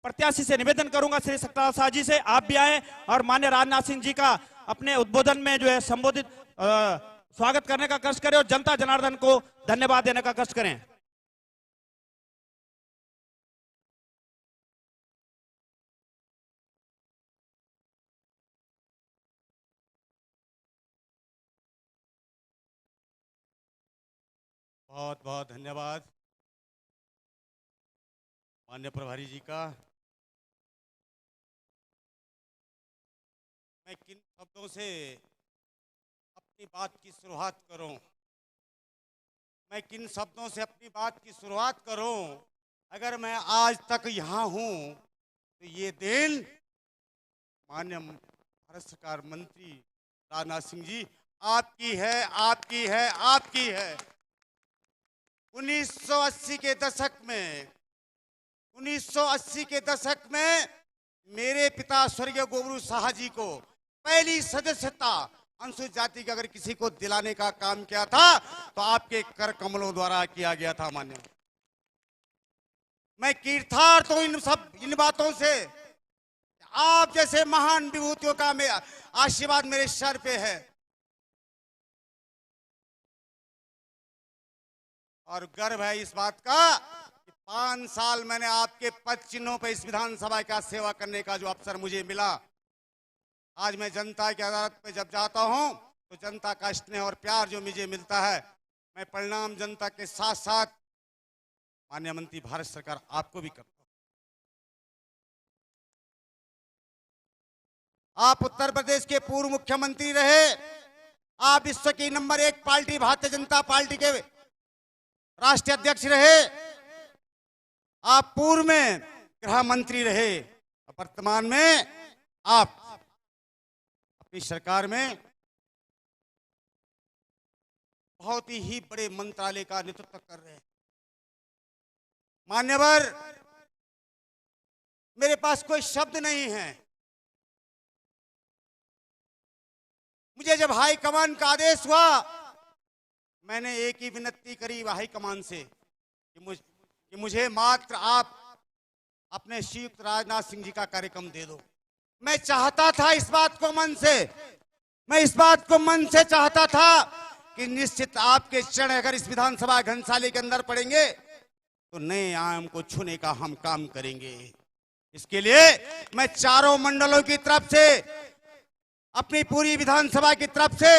प्रत्याशी से निवेदन करूंगा श्री शक्तिलाल शाह जी से आप भी आए और माननीय राजनाथ सिंह जी का अपने उद्बोधन में जो है संबोधित स्वागत करने का कष्ट करें और जनता जनार्दन को धन्यवाद देने का कष्ट करें। बहुत बहुत धन्यवाद माननीय प्रभारी जी का। मैं किन शब्दों से अपनी बात की शुरुआत करूं? मैं किन शब्दों से अपनी बात की शुरुआत करूं? अगर मैं आज तक यहाँ हूं तो ये दिन माननीय भारत सरकार मंत्री राजनाथ सिंह जी आपकी है, आपकी है, आपकी है। 1980 के दशक में मेरे पिता स्वर्गीय गोबरू शाह जी को पहली सदस्यता अनुसूचित जाति की अगर किसी को दिलाने का काम किया था तो आपके कर कमलों द्वारा किया गया था। मान्य मैं कीर्तार्थ हूं इन बातों से। आप जैसे महान विभूतियों का आशीर्वाद मेरे सर पे है और गर्व है इस बात का कि 5 साल मैंने आपके पद चिन्हों पर इस विधानसभा का सेवा करने का जो अवसर मुझे मिला। आज मैं जनता की अदालत पे जब जाता हूं तो जनता का स्नेह और प्यार जो मुझे मिलता है, मैं परिणाम जनता के साथ साथ माननीय मंत्री भारत सरकार आपको भी करता हूं। आप उत्तर प्रदेश के पूर्व मुख्यमंत्री रहे, आप विश्व की number 1 party Bharatiya Janata party के राष्ट्रीय अध्यक्ष रहे, आप पूर्व में गृह मंत्री रहे, वर्तमान में आप अपनी सरकार में बहुत ही बड़े मंत्रालय का नेतृत्व कर रहे हैं। मान्यवर, मेरे पास कोई शब्द नहीं है। मुझे जब हाईकमान का आदेश हुआ, मैंने एक ही विनती करी हाईकमान से कि मुझे मात्र आप अपने श्रीयुक्त राजनाथ सिंह जी का कार्यक्रम दे दो। मैं चाहता था इस बात को मन से चाहता था कि निश्चित आपके चरण अगर इस विधानसभा घनसाली के अंदर पड़ेंगे तो नए आयाम को छूने का हम काम करेंगे। इसके लिए मैं चारों मंडलों की तरफ से, अपनी पूरी विधानसभा की तरफ से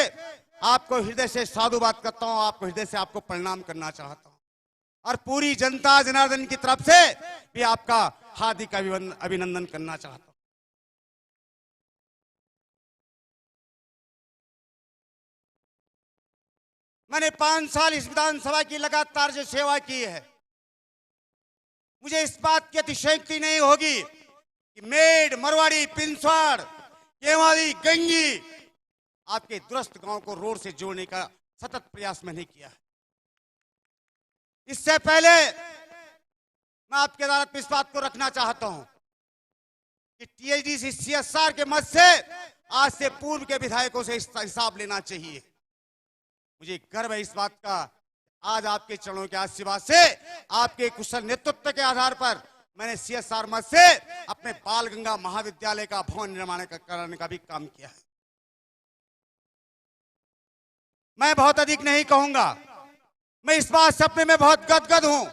आपको हृदय से साधुवाद करता हूं, आपको हृदय से आपको प्रणाम करना चाहता हूं और पूरी जनता जनार्दन की तरफ से भी आपका हार्दिक अभिनंदन करना चाहता हूं। मैंने 5 साल इस विधानसभा की लगातार जो सेवा की है, मुझे इस बात की अतिशयोक्ति नहीं होगी कि मेड, मरवाड़ी, पिंसवाड़, केवाड़ी, गंगी आपके दुरस्त गांव को रोड से जोड़ने का सतत प्रयास मैंने किया है। इससे पहले मैं आपके अदालत में इस बात को रखना चाहता हूं कि टीएचडीसी सीएसआर के मद से आज से पूर्व के विधायकों से हिसाब लेना चाहिए। मुझे गर्व है इस बात का, आज आपके चरणों के आशीर्वाद से, आपके कुशल नेतृत्व के आधार पर मैंने सीएसआर मद से अपने बाल गंगा महाविद्यालय का भवन निर्माण कराने का भी काम किया है। मैं बहुत अधिक नहीं कहूंगा, मैं इस बात से अपने में बहुत गदगद हूं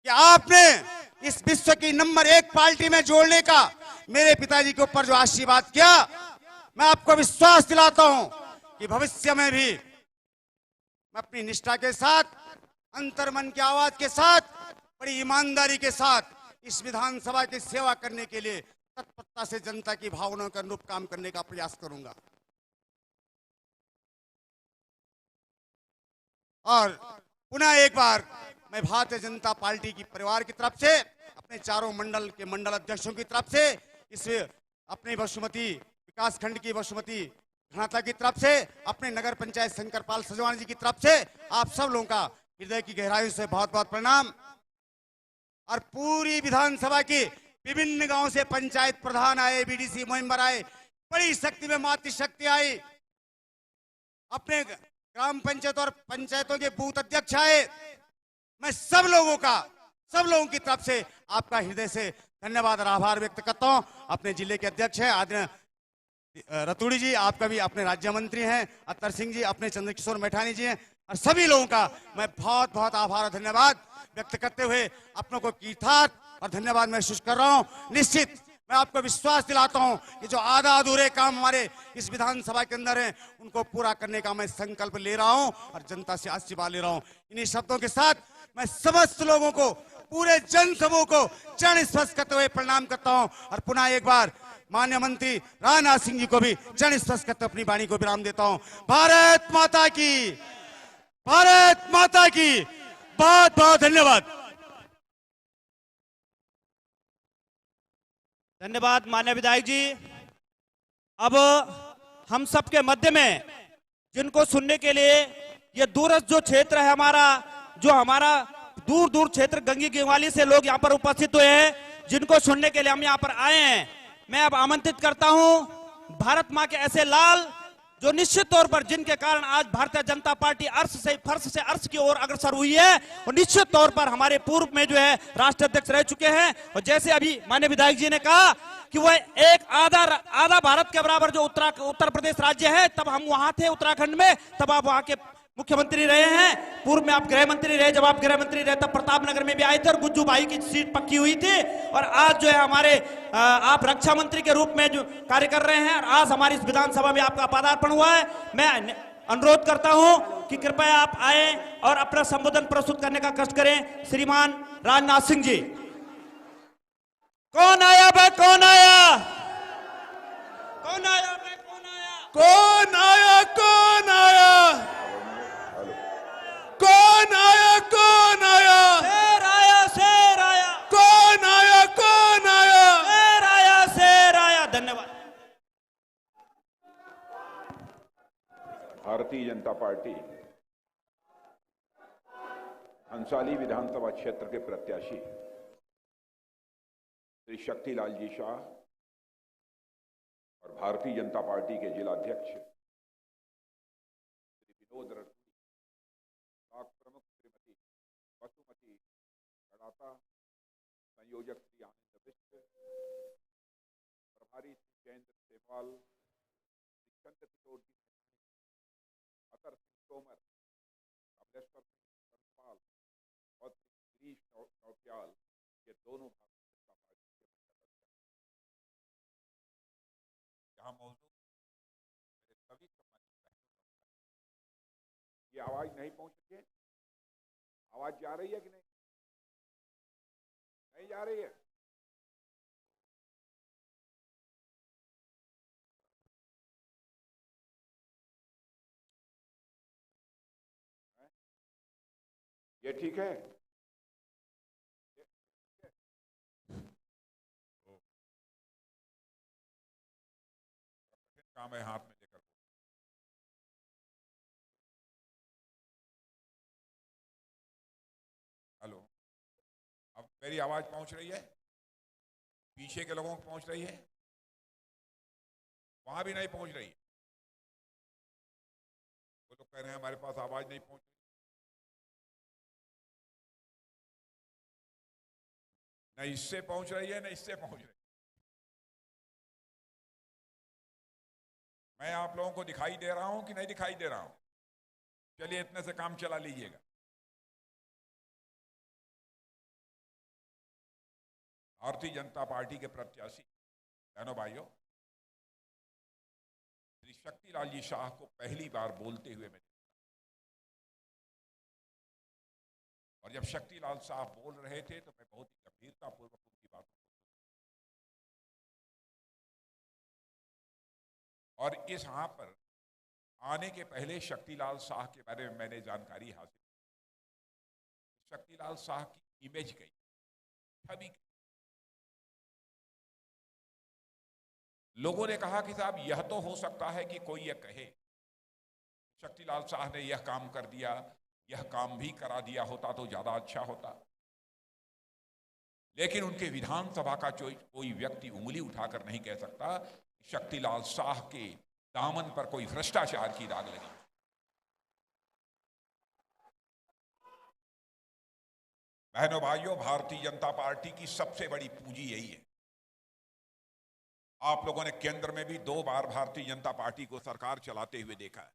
कि आपने इस विश्व की नंबर 1 पार्टी में जोड़ने का मेरे पिताजी के ऊपर जो आशीर्वाद किया, मैं आपको विश्वास दिलाता हूं कि भविष्य में भी मैं अपनी निष्ठा के साथ, अंतर्मन की आवाज के साथ, बड़ी ईमानदारी के साथ इस विधानसभा की सेवा करने के लिए तत्परता से जनता की भावनाओं के अनुरूप काम करने का प्रयास करूंगा। और पुनः एक बार मैं भारतीय जनता पार्टी की परिवार की तरफ से, अपने चारों मंडल के मंडल अध्यक्षों की तरफ से, इस अपने बसुमती विकासखंड की बसुमती घनाता की तरफ से, अपने नगर पंचायत शंकरपाल सजवान जी की तरफ से आप सब लोगों का हृदय की गहराई से बहुत बहुत प्रणाम। और पूरी विधानसभा की विभिन्न गांवों से पंचायत प्रधान आए, बीडीसी मेंबर आए, बड़ी शक्ति में मातृशक्ति आई, अपने ग्राम पंचायत और पंचायतों के बूथ अध्यक्ष आए। मैं सब लोगों की तरफ से आपका हृदय से धन्यवाद और आभार व्यक्त करता हूं। अपने जिले के अध्यक्ष हैं आदरणीय रतूड़ी जी, आपका भी अपने राज्य मंत्री हैं अत्तर सिंह जी, अपने चंद्रकिशोर मैठानी जी हैं, और सभी लोगों का मैं बहुत बहुत आभार और धन्यवाद व्यक्त करते हुए अपनों को कीर्तार्थ और धन्यवाद महसूस कर रहा हूं। निश्चित मैं आपको विश्वास दिलाता हूं कि जो आधा अधूरे काम हमारे इस विधानसभा के अंदर हैं, उनको पूरा करने का मैं संकल्प ले रहा हूं और जनता से आशीर्वाद ले रहा हूं। इन्हीं शब्दों के साथ मैं समस्त लोगों को, पूरे जन समूह को चरण स्पर्श करते हुए प्रणाम करता हूं और पुनः एक बार माननीय मंत्री राजनाथ सिंह जी को भी चरण स्पर्श करते अपनी वाणी को विराम देता हूं। भारत माता की, भारत माता की, बहुत बहुत धन्यवाद। धन्यवाद माननीय विधायक जी। अब हम सबके मध्य में जिनको सुनने के लिए ये दूरस्थ जो क्षेत्र है हमारा दूर दूर क्षेत्र गंगी गेवाली से लोग यहाँ पर उपस्थित हुए हैं, जिनको सुनने के लिए हम यहाँ पर आए हैं, मैं अब आमंत्रित करता हूं भारत मां के ऐसे लाल जो निश्चित तौर पर, जिनके कारण आज भारतीय जनता पार्टी फर्श से अर्श की ओर अग्रसर हुई है, और निश्चित तौर पर हमारे पूर्व में जो है राष्ट्रीय अध्यक्ष रह चुके हैं। और जैसे अभी माननीय विधायक जी ने कहा कि वह एक आधा भारत के बराबर जो उत्तर प्रदेश राज्य है, तब हम वहां थे उत्तराखंड में, तब आप वहां के मुख्यमंत्री रहे हैं। पूर्व में आप गृह मंत्री रहे, जब आप गृह मंत्री रहे तब प्रतापनगर में भी आए थे और गुज्जू भाई की सीट पक्की हुई थी। और आज जो है हमारे आप रक्षा मंत्री के रूप में जो कार्य कर रहे हैं, और आज हमारी इस विधानसभा में आपका पदार्पण हुआ है। मैं अनुरोध करता हूं कि कृपया आप आए और अपना संबोधन प्रस्तुत करने का कष्ट करें। श्रीमान राजनाथ सिंह जी। कौन आया भाई, कौन आया, कौन आया भाई, कौन आया, कौन आया, कौन आया, कौन आया, कौन आया, शेर आया, शेर आया, कौन आया, कौन आया, शेर आया, शेर आया। धन्यवाद। भारतीय जनता पार्टी हंसाली विधानसभा क्षेत्र के प्रत्याशी श्री शक्तिलाल जी शाह और भारतीय जनता पार्टी के जिलाध्यक्ष श्री विनोद रतूड़ी, ब्लॉक प्रमुख श्रीमती बसुमती घनाता, संयोजक श्री आनंद बिष्ट, प्रभारी श्री जयेंद्र सेवाल, श्री चंद्रकिशोर जी, अतर सिंह तोमर, कमलेश्वर सिंह संसपाल और श्री गिरीश नौटियाल, ये दोनों भारतीय जनता पार्टी के यहाँ मौजूद मेरे सभी सम्मानित बहनों, ये आवाज नहीं पहुंच सके, आवाज जा रही है कि नहीं? नहीं जा रही है? ये ठीक है? काम है हाथ में लेकर। हेलो, अब मेरी आवाज पहुंच रही है? पीछे के लोगों को पहुंच रही है? वहां भी नहीं पहुंच रही। वो लोग कह रहे हैं हमारे पास आवाज नहीं पहुंच रही। न इससे पहुंच रही है न इससे पहुंच रही है। मैं आप लोगों को दिखाई दे रहा हूं कि नहीं दिखाई दे रहा हूं? चलिए इतने से काम चला लीजिएगा। भारतीय जनता पार्टी के प्रत्याशी बहनों भाइयों, श्री शक्तिलाल जी शाह को पहली बार बोलते हुए मैंने, और जब शक्तिलाल साहब बोल रहे थे तो मैं बहुत ही गंभीरता पूर्वक उनकी बात, और इस यहाँ पर आने के पहले शक्तिलाल शाह के बारे में मैंने जानकारी हासिल की। शक्तिलाल शाह की इमेज गई, छवि। लोगों ने कहा कि साहब यह तो हो सकता है कि कोई यह कहे शक्तिलाल शाह ने यह काम कर दिया, यह काम भी करा दिया होता तो ज्यादा अच्छा होता। लेकिन उनके विधानसभा का कोई व्यक्ति उंगली उठाकर नहीं कह सकता शक्तिलाल शाह के दामन पर कोई भ्रष्टाचार की दाग लगी। बहनों भाइयों, भारतीय जनता पार्टी की सबसे बड़ी पूंजी यही है। आप लोगों ने केंद्र में भी 2 बार भारतीय जनता पार्टी को सरकार चलाते हुए देखा है।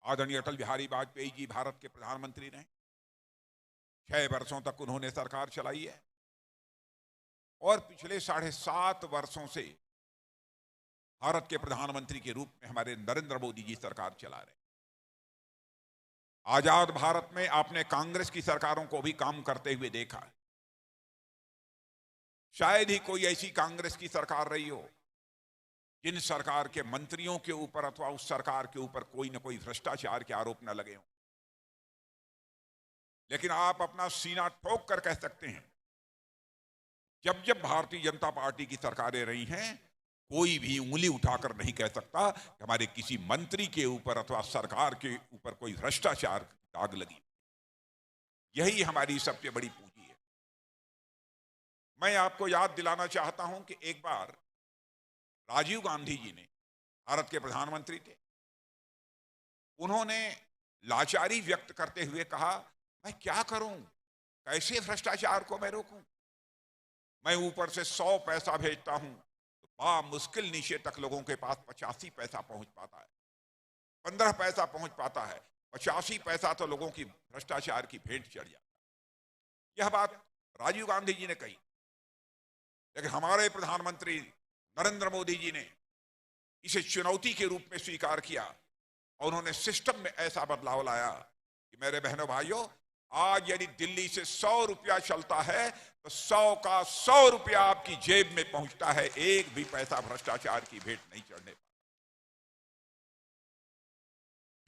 आदरणीय अटल बिहारी वाजपेयी जी भारत के प्रधानमंत्री रहे, 6 वर्षों तक उन्होंने सरकार चलाई है, और पिछले 7.5 वर्षों से भारत के प्रधानमंत्री के रूप में हमारे नरेंद्र मोदी जी सरकार चला रहे। आजाद भारत में आपने कांग्रेस की सरकारों को भी काम करते हुए देखा है। शायद ही कोई ऐसी कांग्रेस की सरकार रही हो जिन सरकार के मंत्रियों के ऊपर अथवा उस सरकार के ऊपर कोई न कोई भ्रष्टाचार के आरोप न लगे हों। लेकिन आप अपना सीना ठोक कर कह सकते हैं, जब जब भारतीय जनता पार्टी की सरकारें रही हैं, कोई भी उंगली उठाकर नहीं कह सकता कि हमारे किसी मंत्री के ऊपर अथवा सरकार के ऊपर कोई भ्रष्टाचार की दाग लगी। यही हमारी सबसे बड़ी पूंजी है। मैं आपको याद दिलाना चाहता हूं कि एक बार राजीव गांधी जी ने, भारत के प्रधानमंत्री थे, उन्होंने लाचारी व्यक्त करते हुए कहा, मैं क्या करूं, कैसे भ्रष्टाचार को मैं रोकूं? मैं ऊपर से 100 पैसा भेजता हूं तो मुश्किल नीचे तक लोगों के पास 85 पैसा पहुंच पाता है, 15 पैसा पहुंच पाता है, 85 पैसा तो लोगों की भ्रष्टाचार की भेंट चढ़ जाता है। यह बात राजीव गांधी जी ने कही, लेकिन हमारे प्रधानमंत्री नरेंद्र मोदी जी ने इसे चुनौती के रूप में स्वीकार किया और उन्होंने सिस्टम में ऐसा बदलाव लाया कि मेरे बहनों भाइयों, आज यदि दिल्ली से 100 रुपया चलता है तो 100 का 100 रुपया आपकी जेब में पहुंचता है, एक भी पैसा भ्रष्टाचार की भेंट नहीं चढ़ने पाता।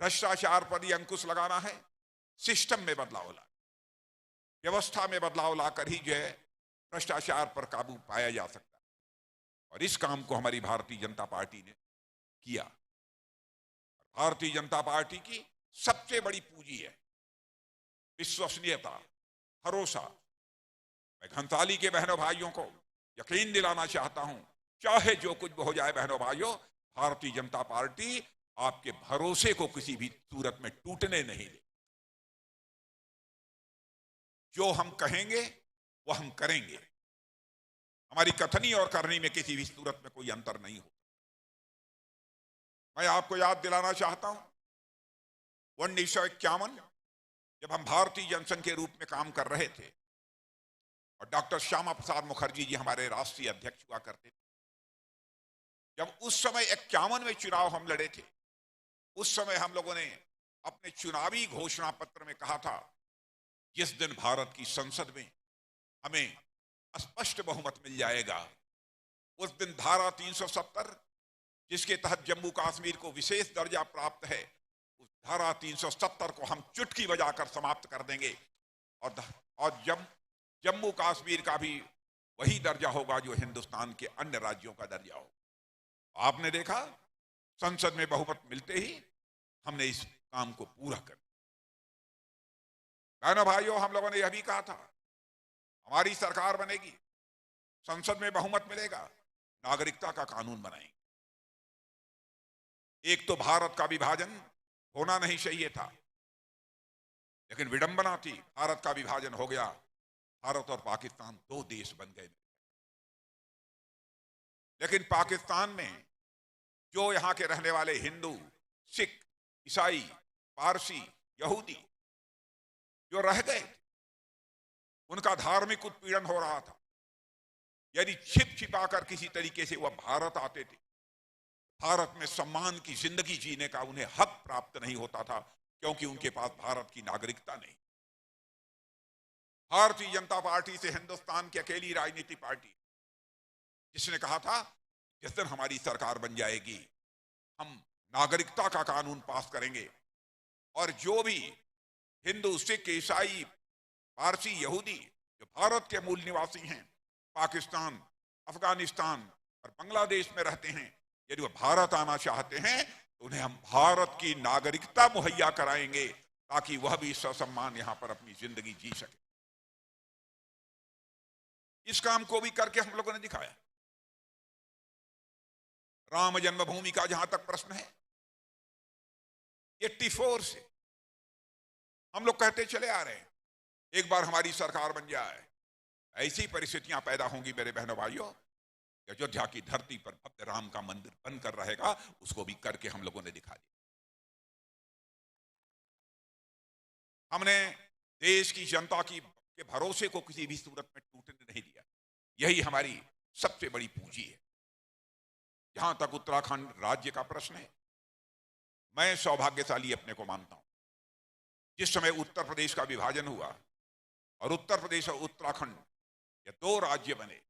भ्रष्टाचार पर ही अंकुश लगाना है, सिस्टम में बदलाव ला, व्यवस्था में बदलाव लाकर ही जो है भ्रष्टाचार पर काबू पाया जा सकता है। और इस काम को हमारी भारतीय जनता पार्टी ने किया। भारतीय जनता पार्टी की सबसे बड़ी पूंजी है विश्वसनीयता, भरोसा। मैं घनसाली के बहनों भाइयों को यकीन दिलाना चाहता हूं, चाहे जो कुछ भी हो जाए बहनों भाइयों, भारतीय जनता पार्टी आपके भरोसे को किसी भी सूरत में टूटने नहीं दे। जो हम कहेंगे वो हम करेंगे। हमारी कथनी और करनी में किसी भी सूरत में कोई अंतर नहीं हो। मैं आपको याद दिलाना चाहता हूं, 1951 जब हम भारतीय जनसंघ के रूप में काम कर रहे थे और डॉक्टर श्यामा प्रसाद मुखर्जी जी हमारे राष्ट्रीय अध्यक्ष हुआ करते थे, जब उस समय 51 में चुनाव हम लड़े थे, उस समय हम लोगों ने अपने चुनावी घोषणा पत्र में कहा था, जिस दिन भारत की संसद में हमें स्पष्ट बहुमत मिल जाएगा, उस दिन धारा 370 जिसके तहत जम्मू कश्मीर को विशेष दर्जा प्राप्त है, उस धारा 370 को हम चुटकी बजाकर समाप्त कर देंगे और जम्मू कश्मीर का भी वही दर्जा होगा जो हिंदुस्तान के अन्य राज्यों का दर्जा होगा। आपने देखा संसद में बहुमत मिलते ही हमने इस काम को पूरा कर दिया। बहनों भाइयों, हम लोगों ने यह भी कहा था हमारी सरकार बनेगी, संसद में बहुमत मिलेगा, नागरिकता का कानून बनाएंगे। एक तो भारत का विभाजन होना नहीं चाहिए था, लेकिन विडंबना थी, भारत का विभाजन हो गया, भारत और पाकिस्तान दो देश बन गए। लेकिन पाकिस्तान में जो यहां के रहने वाले हिंदू, सिख, ईसाई, पारसी, यहूदी जो रह गए, उनका धार्मिक उत्पीड़न हो रहा था। यदि छिप छिपाकर किसी तरीके से वह भारत आते थे, भारत में सम्मान की जिंदगी जीने का उन्हें हक प्राप्त नहीं होता था, क्योंकि उनके पास भारत की नागरिकता नहीं। भारतीय जनता पार्टी से हिंदुस्तान की अकेली राजनीतिक पार्टी जिसने कहा था जिस दिन हमारी सरकार बन जाएगी हम नागरिकता का कानून पास करेंगे और जो भी हिंदू, सिख, ईसाई, पारसी, यहूदी जो भारत के मूल निवासी हैं, पाकिस्तान, अफगानिस्तान और बांग्लादेश में रहते हैं, यदि वो भारत आना चाहते हैं तो उन्हें हम भारत की नागरिकता मुहैया कराएंगे ताकि वह भी ससम्मान यहां पर अपनी जिंदगी जी सके। इस काम को भी करके हम लोगों ने दिखाया। राम जन्मभूमि का जहां तक प्रश्न है, 84 से हम लोग कहते चले आ रहे हैं एक बार हमारी सरकार बन जाए, ऐसी परिस्थितियां पैदा होंगी मेरे बहनों भाइयों, अयोध्या की धरती पर भव्य राम का मंदिर बनकर रहेगा। उसको भी करके हम लोगों ने दिखा दिया। हमने देश की जनता के भरोसे को किसी भी सूरत में टूटने नहीं दिया। यही हमारी सबसे बड़ी पूंजी है। जहां तक उत्तराखंड राज्य का प्रश्न है, मैं सौभाग्यशाली अपने को मानता हूं। जिस समय उत्तर प्रदेश का विभाजन हुआ और उत्तर प्रदेश और उत्तराखंड ये दो राज्य बने,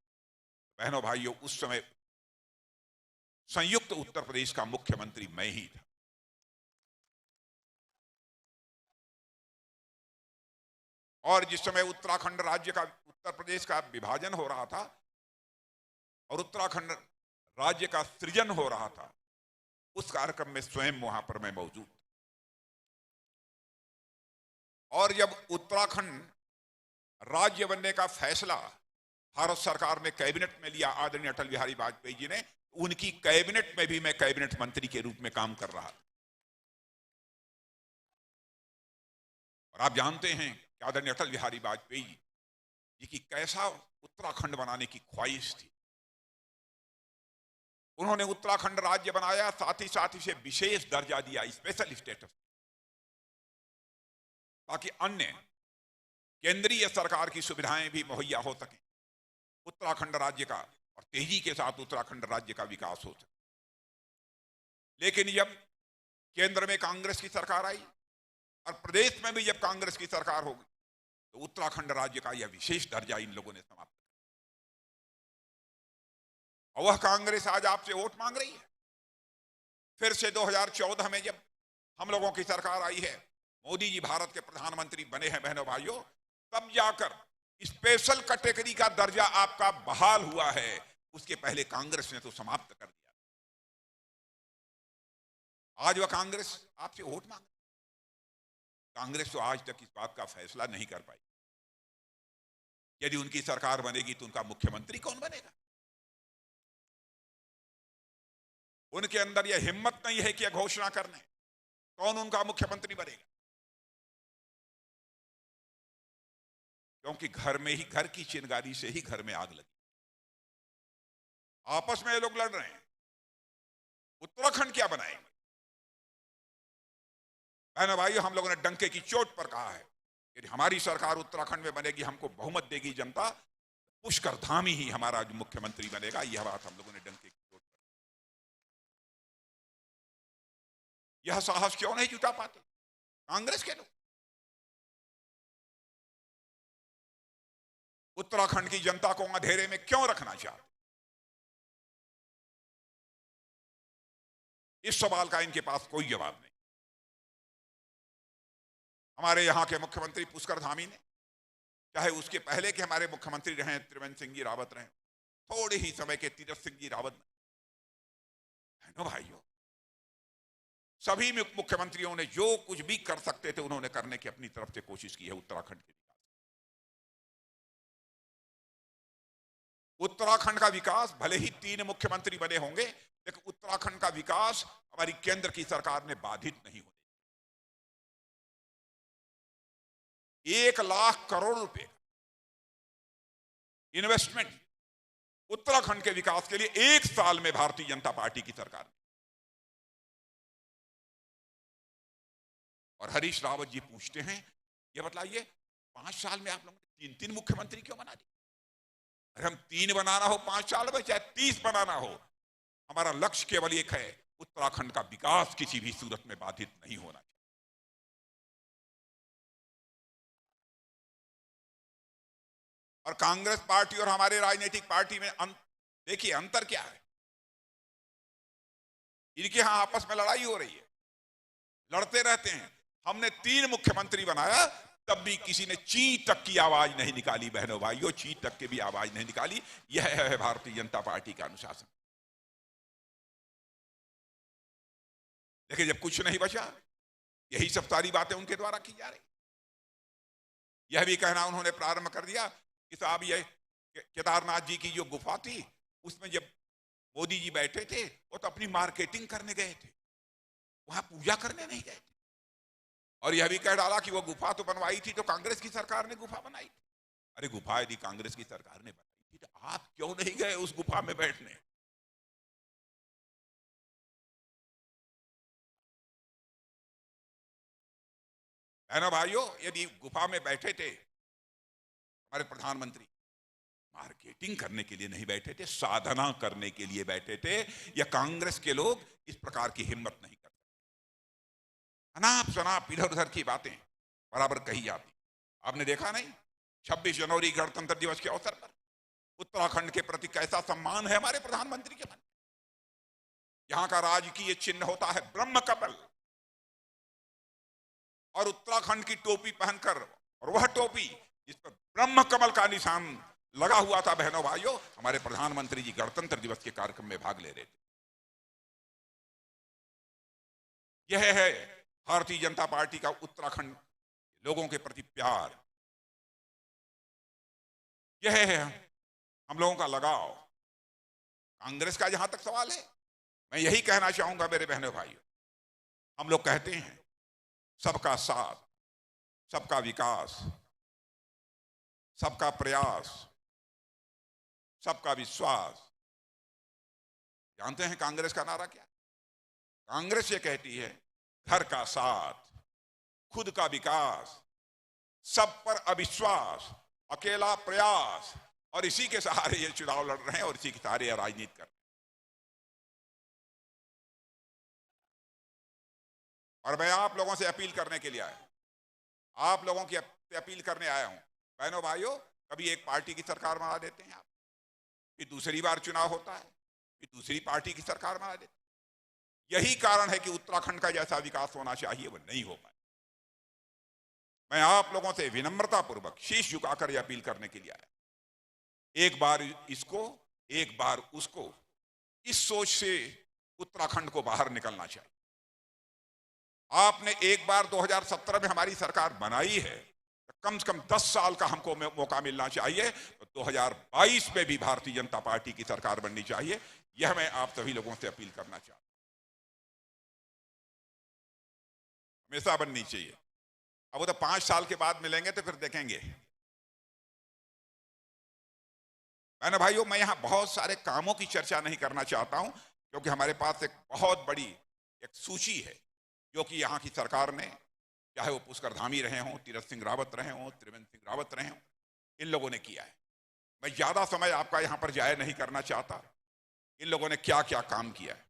बहनों भाइयों, उस समय संयुक्त उत्तर प्रदेश का मुख्यमंत्री मैं ही था। और जिस समय उत्तराखंड राज्य का, उत्तर प्रदेश का विभाजन हो रहा था और उत्तराखंड राज्य का सृजन हो रहा था, उस कार्यक्रम में स्वयं वहां पर मैं मौजूद था। और जब उत्तराखंड राज्य बनने का फैसला भारत सरकार ने कैबिनेट में लिया, आदरणीय अटल बिहारी वाजपेयी जी ने, उनकी कैबिनेट में भी मैं कैबिनेट मंत्री के रूप में काम कर रहा था। और आप जानते हैं कि आदरणीय अटल बिहारी वाजपेयी जी की कैसा उत्तराखंड बनाने की ख्वाहिश थी। उन्होंने उत्तराखंड राज्य बनाया, साथ ही इसे विशेष दर्जा दिया, स्पेशल स्टेटस, ताकि अन्य केंद्रीय सरकार की सुविधाएं भी मुहैया हो सकें उत्तराखंड राज्य का, और तेजी के साथ उत्तराखंड राज्य का विकास हो सके। लेकिन जब केंद्र में कांग्रेस की सरकार आई और प्रदेश में भी जब कांग्रेस की सरकार होगी, तो उत्तराखंड राज्य का यह विशेष दर्जा इन लोगों ने समाप्त कर। और वह कांग्रेस आज आपसे वोट मांग रही है। फिर से 2014 में जब हम लोगों की सरकार आई है, मोदी जी भारत के प्रधानमंत्री बने हैं बहनों भाइयों, तब जाकर स्पेशल कैटेगरी का दर्जा आपका बहाल हुआ है। उसके पहले कांग्रेस ने तो समाप्त कर दिया। आज वह कांग्रेस आपसे वोट मांग, कांग्रेस तो आज तक इस बात का फैसला नहीं कर पाई यदि उनकी सरकार बनेगी तो उनका मुख्यमंत्री कौन बनेगा। उनके अंदर यह हिम्मत नहीं है कि यह घोषणा करने कौन उनका मुख्यमंत्री बनेगा, क्योंकि घर में ही, घर की चिंगारी से ही घर में आग लगी। आपस में ये लोग लड़ रहे हैं, उत्तराखंड क्या बनाएंगे। बहनों भाइयों, हम लोगों ने डंके की चोट पर कहा है कि हमारी सरकार उत्तराखंड में बनेगी, हमको बहुमत देगी जनता, पुष्कर धामी ही हमारा मुख्यमंत्री बनेगा। यह बात हम लोगों ने डंके की चोट पर। यह साहस क्यों नहीं जुटा पाते कांग्रेस के लोग। उत्तराखंड की जनता को अंधेरे में क्यों रखना चाहते। इस सवाल का इनके पास कोई जवाब नहीं। हमारे यहाँ के मुख्यमंत्री पुष्कर धामी ने, चाहे उसके पहले के हमारे मुख्यमंत्री रहे त्रिवेंद्र सिंह जी रावत रहे, थोड़े ही समय के तीरथ सिंह जी रावत ने, भाइयों, सभी मुख्यमंत्रियों ने जो कुछ भी कर सकते थे उन्होंने करने की अपनी तरफ से कोशिश की है उत्तराखंड के विकास। उत्तराखंड का विकास भले ही 3 मुख्यमंत्री बने होंगे, लेकिन उत्तराखंड का विकास हमारी केंद्र की सरकार ने बाधित नहीं होने। 1 लाख करोड़ रुपए इन्वेस्टमेंट उत्तराखंड के विकास के लिए 1 साल में भारतीय जनता पार्टी की सरकार ने। और हरीश रावत जी पूछते हैं, ये बताइए 5 साल में आप लोगों ने 3-3 मुख्यमंत्री क्यों बना दिए? अरे हम 3 बनाना हो 5 साल में, चाहे 30 बनाना हो, हमारा लक्ष्य केवल एक है, उत्तराखंड का विकास किसी भी सूरत में बाधित नहीं होना चाहिए। और कांग्रेस पार्टी और हमारे राजनीतिक पार्टी में देखिए अंतर क्या है। इनके यहां आपस में लड़ाई हो रही है, लड़ते रहते हैं। हमने 3 मुख्यमंत्री बनाया, तब भी किसी ने ची तक की आवाज नहीं निकाली। बहनों भाइयों, ची तक की भी आवाज नहीं निकाली। यह है भारतीय जनता पार्टी का अनुशासन। लेकिन जब कुछ नहीं बचा, यही सब सारी बातें उनके द्वारा की जा रही। यह भी कहना उन्होंने प्रारंभ कर दिया कि साहब ये केदारनाथ जी की जो गुफा थी, उसमें जब मोदी जी बैठे थे वो तो अपनी मार्केटिंग करने गए थे, वहां पूजा करने नहीं गए थे। और यह भी कह डाला कि वो गुफा तो बनवाई थी तो कांग्रेस की सरकार ने गुफा बनाई थी। अरे गुफा यदि कांग्रेस की सरकार ने बनाई थी तो आप क्यों नहीं गए उस गुफा में बैठने? बहनों भाइयों, यदि गुफा में बैठे थे हमारे प्रधानमंत्री, मार्केटिंग करने के लिए नहीं बैठे थे, साधना करने के लिए बैठे थे। या कांग्रेस के लोग इस प्रकार की हिम्मत नहीं करते। अनाप शनाप इधर उधर की बातें बराबर कही जाती। आपने देखा नहीं, 26 जनवरी गणतंत्र दिवस के अवसर पर उत्तराखंड के प्रति कैसा सम्मान है हमारे प्रधानमंत्री के मन। यहां का राजकीय चिन्ह होता है ब्रह्म कमल, और उत्तराखंड की टोपी पहनकर, और वह टोपी जिस पर ब्रह्म कमल का निशान लगा हुआ था, बहनों भाइयों, हमारे प्रधानमंत्री जी गणतंत्र दिवस के कार्यक्रम में भाग ले रहे थे। यह है भारतीय जनता पार्टी का उत्तराखंड लोगों के प्रति प्यार, यह है हम लोगों का लगाव। कांग्रेस का जहां तक सवाल है, मैं यही कहना चाहूंगा मेरे बहनों भाइयों, हम लोग कहते हैं सबका साथ, सबका विकास, सबका प्रयास, सबका विश्वास। जानते हैं कांग्रेस का नारा क्या? कांग्रेस ये कहती है घर का साथ, खुद का विकास, सब पर अविश्वास, अकेला प्रयास, और इसी के सहारे ये चुनाव लड़ रहे हैं और इसी के सहारे ये राजनीति कर रहे हैं। और मैं आप लोगों से अपील करने के लिए आया, आप लोगों की अपील करने आया हूं। बहनों भाइयों, कभी एक पार्टी की सरकार बना देते हैं आप, फिर दूसरी बार चुनाव होता है, फिर दूसरी पार्टी की सरकार बना देते हैं। यही कारण है कि उत्तराखंड का जैसा विकास होना चाहिए वो नहीं हो पाए। मैं आप लोगों से विनम्रता पूर्वक शीश झुकाकर यह अपील करने के लिए आया, एक बार इसको एक बार उसको, इस सोच से उत्तराखंड को बाहर निकलना चाहिए। आपने एक बार 2017 में हमारी सरकार बनाई है, तो कम से कम 10 साल का हमको मौका मिलना चाहिए। तो 2022 में भी भारतीय जनता पार्टी की सरकार बननी चाहिए, यह मैं आप सभी लोगों से अपील करना चाहता हूं। हमेशा बननी चाहिए। अब वो तो 5 साल के बाद मिलेंगे तो फिर देखेंगे। मैंने भाइयों, मैं यहां बहुत सारे कामों की चर्चा नहीं करना चाहता हूं, क्योंकि हमारे पास एक बहुत बड़ी एक सूची है जो कि यहाँ की सरकार ने, चाहे वो पुष्कर धामी रहे हों, तीरथ सिंह रावत रहे हों, त्रिवेंद्र सिंह रावत रहे हों, इन लोगों ने किया है। मैं ज्यादा समय आपका यहाँ पर जाया नहीं करना चाहता इन लोगों ने क्या क्या काम किया है।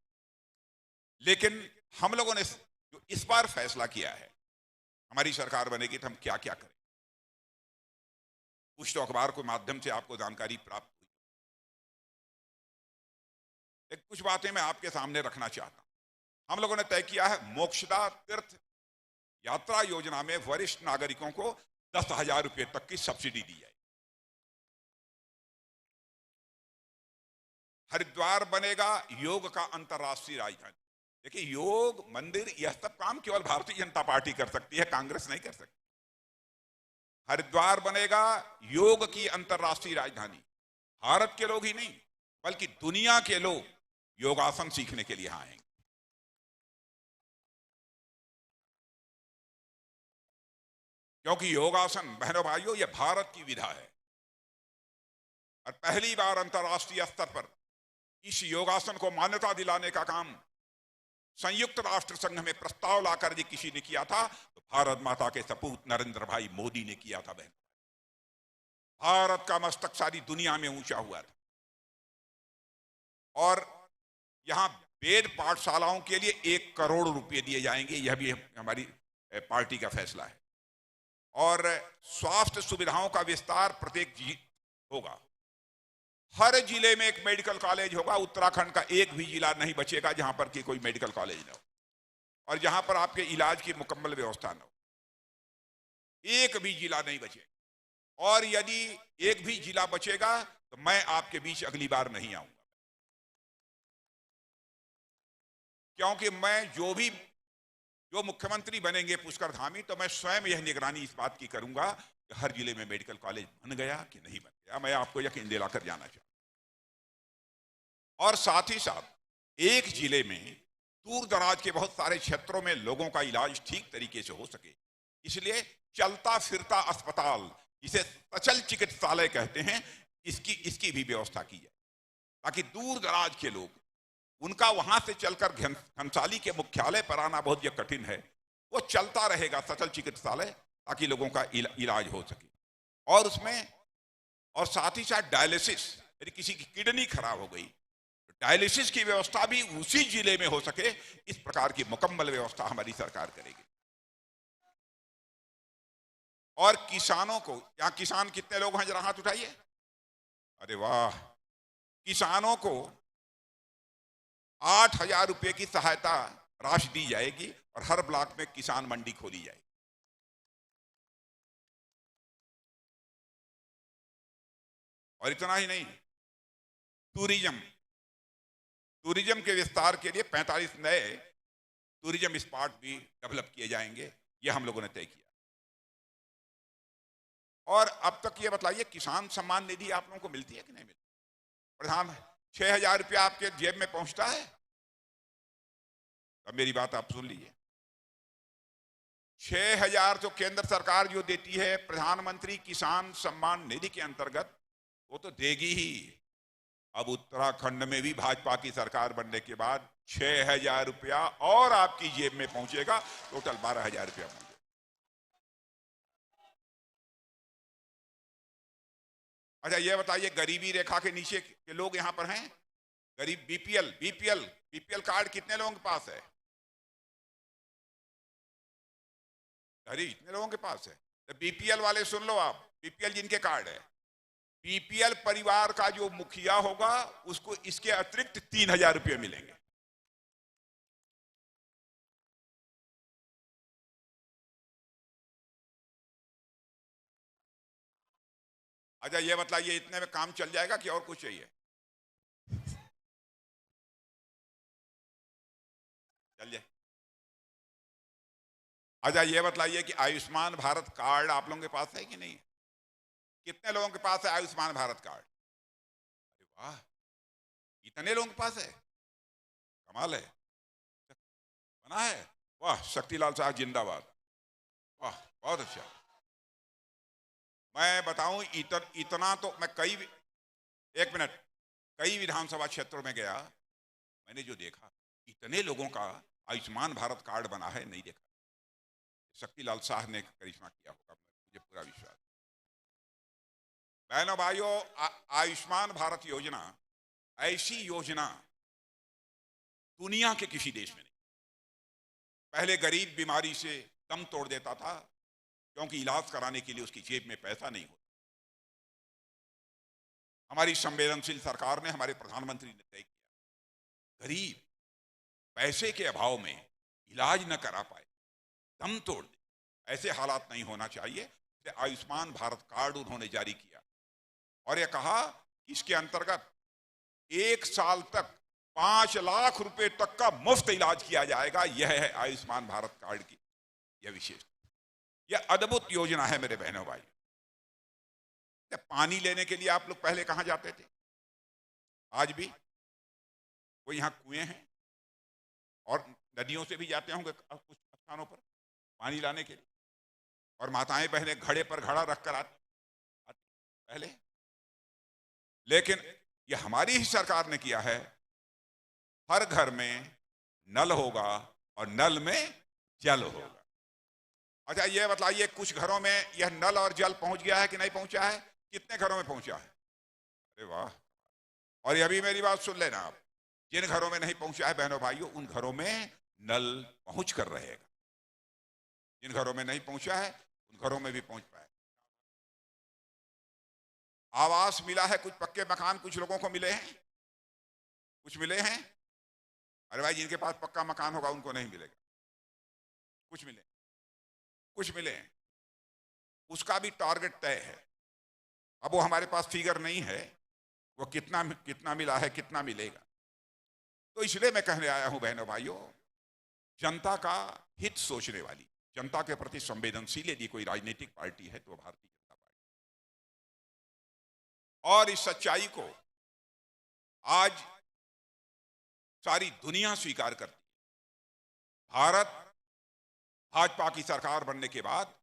लेकिन हम लोगों ने जो इस बार फैसला किया है, हमारी सरकार बनेगी तो हम क्या क्या करें, कुछ तो अखबार के माध्यम से आपको जानकारी प्राप्त हुई, लेकिन कुछ बातें मैं आपके सामने रखना चाहता हूं। हम लोगों ने तय किया है मोक्षदा तीर्थ यात्रा योजना में वरिष्ठ नागरिकों को 10,000 रुपए तक की सब्सिडी दी जाए। हरिद्वार बनेगा योग का अंतर्राष्ट्रीय राजधानी। देखिए, योग मंदिर यह सब काम केवल भारतीय जनता पार्टी कर सकती है, कांग्रेस नहीं कर सकती। हरिद्वार बनेगा योग की अंतर्राष्ट्रीय राजधानी। भारत के लोग ही नहीं बल्कि दुनिया के लोग योगासन सीखने के लिए यहां आएंगे। क्योंकि योगासन, बहनों भाइयों, यह भारत की विधा है और पहली बार अंतर्राष्ट्रीय स्तर पर इस योगासन को मान्यता दिलाने का काम संयुक्त राष्ट्र संघ में प्रस्ताव लाकर जी किसी ने किया था तो भारत माता के सपूत नरेंद्र भाई मोदी ने किया था। बहन, भारत का मस्तक सारी दुनिया में ऊंचा हुआ था। और यहां वेद पाठशालाओं के लिए 1 करोड़ रुपए दिए जाएंगे, यह भी हमारी पार्टी का फैसला है। और स्वास्थ्य सुविधाओं का विस्तार प्रत्येक होगा। हर जिले में एक मेडिकल कॉलेज होगा। उत्तराखंड का एक भी जिला नहीं बचेगा जहां पर कि कोई मेडिकल कॉलेज ना हो और जहां पर आपके इलाज की मुकम्मल व्यवस्था ना हो। एक भी जिला नहीं बचेगा। और यदि एक भी जिला बचेगा तो मैं आपके बीच अगली बार नहीं आऊंगा, क्योंकि मैं जो मुख्यमंत्री बनेंगे पुष्कर धामी, तो मैं स्वयं यह निगरानी इस बात की करूंगा कि हर जिले में मेडिकल कॉलेज बन गया कि नहीं बन गया। मैं आपको यकीन दिलाकर जाना चाहूंगा। और साथ ही साथ एक जिले में दूर दराज के बहुत सारे क्षेत्रों में लोगों का इलाज ठीक तरीके से हो सके, इसलिए चलता फिरता अस्पताल, जिसे सचल चिकित्सालय कहते हैं, इसकी भी व्यवस्था की जाए, ताकि दूर दराज के लोग, उनका वहां से चलकर घनसाली के मुख्यालय पर आना बहुत यह कठिन है, वो चलता रहेगा सचल चिकित्सालय, ताकि लोगों का इलाज हो सके। और उसमें और साथ ही साथ डायलिसिस, यदि किसी की किडनी खराब हो गई तो डायलिसिस की व्यवस्था भी उसी जिले में हो सके, इस प्रकार की मुकम्मल व्यवस्था हमारी सरकार करेगी। और किसानों को, यहां किसान कितने लोग हैं जरा हाथ उठाइए। अरे वाह, किसानों को 8,000 रुपए की सहायता राशि दी जाएगी और हर ब्लॉक में किसान मंडी खोली जाएगी। और इतना ही नहीं, टूरिज्म के विस्तार के लिए 45 नए टूरिज्म स्पॉट भी डेवलप किए जाएंगे, यह हम लोगों ने तय किया। और अब तक ये बताइए, किसान सम्मान निधि आप लोगों को मिलती है कि नहीं मिलती? प्रधान, 6,000 रुपया आपके जेब में पहुंचता है? अब मेरी बात आप सुन लीजिए। 6,000 तो केंद्र सरकार जो देती है प्रधानमंत्री किसान सम्मान निधि के अंतर्गत, वो तो देगी ही। अब उत्तराखंड में भी भाजपा की सरकार बनने के बाद 6,000 रुपया और आपकी जेब में पहुंचेगा, टोटल 12,000 रुपया पहुंचेगा। अच्छा, ये बताइए, गरीबी रेखा के नीचे के लोग यहां पर हैं, गरीब बीपीएल कार्ड कितने लोगों के पास है? अरे इतने लोगों के पास है। तो बीपीएल वाले सुन लो आप, बीपीएल जिनके कार्ड है, बीपीएल परिवार का जो मुखिया होगा उसको इसके अतिरिक्त 3,000 रुपये मिलेंगे। अच्छा, ये बताइए, इतने में काम चल जाएगा कि और कुछ चाहिए? चल जाए। अच्छा, ये बताइए कि आयुष्मान भारत कार्ड आप लोगों के पास है कि नहीं? कितने लोगों के पास है आयुष्मान भारत कार्ड? अरे वाह, इतने लोगों के पास है, कमाल है। बना है, वाह, शक्तिलाल साहब जिंदाबाद, वाह, बहुत अच्छा। मैं बताऊं, इतना तो मैं कई विधानसभा क्षेत्रों में गया, मैंने जो देखा, इतने लोगों का आयुष्मान भारत कार्ड बना है, नहीं देखा। शक्तिलाल साहब ने करिश्मा किया होगा, मुझे पूरा विश्वास। बहनों भाइयों, आयुष्मान भारत योजना ऐसी योजना दुनिया के किसी देश में नहीं। पहले गरीब बीमारी से दम तोड़ देता था क्योंकि इलाज कराने के लिए उसकी जेब में पैसा नहीं होता। हमारी संवेदनशील सरकार ने, हमारे प्रधानमंत्री ने तय किया, गरीब पैसे के अभाव में इलाज न करा पाए दम तोड़ दी। ऐसे हालात नहीं होना चाहिए। इसलिए आयुष्मान भारत कार्ड उन्होंने जारी किया और यह कहा कि इसके अंतर्गत 1 साल तक 5 लाख रुपए तक का मुफ्त इलाज किया जाएगा। यह है आयुष्मान भारत कार्ड की यह विशेषता। यह अद्भुत योजना है मेरे बहनों भाई। पानी लेने के लिए आप लोग पहले कहां जाते थे? आज भी वो यहां कुएं हैं और नदियों से भी जाते होंगे कुछ स्थानों पर पानी लाने के लिए, और माताएं बहनें घड़े पर घड़ा रखकर आती पहले। लेकिन ये हमारी ही सरकार ने किया है, हर घर में नल होगा और नल में जल होगा। अच्छा ये बताइए, कुछ घरों में यह नल और जल पहुंच गया है कि नहीं पहुंचा है? कितने घरों में पहुंचा है? अरे वाह। और ये अभी मेरी बात सुन लेना आप, जिन घरों में नहीं पहुंचा है बहनों भाइयों, उन घरों में नल पहुंच कर रहेगा। जिन घरों में नहीं पहुंचा है उन घरों में भी पहुंच पाए। आवास मिला है, कुछ पक्के मकान कुछ लोगों को मिले हैं, कुछ मिले हैं। अरे भाई जिनके पास पक्का मकान होगा उनको नहीं मिलेगा। कुछ मिले, कुछ मिले हैं, उसका भी टारगेट तय है। अब वो हमारे पास फिगर नहीं है वो कितना मिला है, कितना मिलेगा। तो इसलिए मैं कहने आया हूं बहनों भाइयों, जनता का हित सोचने वाली, जनता के प्रति संवेदनशील यदि कोई राजनीतिक पार्टी है तो भारतीय जनता पार्टी। और इस सच्चाई को आज सारी दुनिया स्वीकार करती है। भारत भाजपा की सरकार बनने के बाद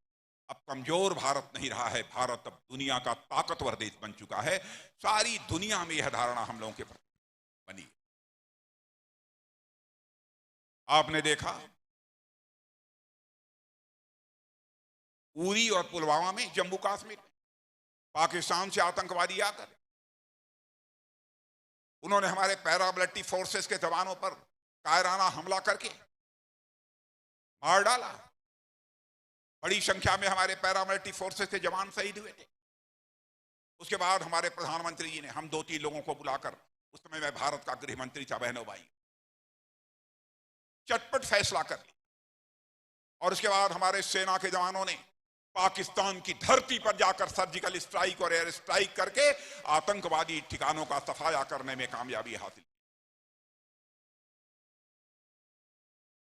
अब कमजोर भारत नहीं रहा है, भारत अब दुनिया का ताकतवर देश बन चुका है। सारी दुनिया में यह धारणा हम लोगों के प्रति बनी। आपने देखा उरी और पुलवामा में, जम्मू कश्मीर में पाकिस्तान से आतंकवादी आकर उन्होंने हमारे पैरामिलिट्री फोर्सेस के जवानों पर कायराना हमला करके मार डाला। बड़ी संख्या में हमारे पैरामिलिट्री फोर्सेस के जवान शहीद हुए थे। उसके बाद हमारे प्रधानमंत्री जी ने हम 2-3 लोगों को बुलाकर, उस समय मैं भारत का गृह मंत्री था बहनों भाई, चटपट फैसला कर लिया। और उसके बाद हमारे सेना के जवानों ने पाकिस्तान की धरती पर जाकर सर्जिकल स्ट्राइक और एयर स्ट्राइक करके आतंकवादी ठिकानों का सफाया करने में कामयाबी हासिल की।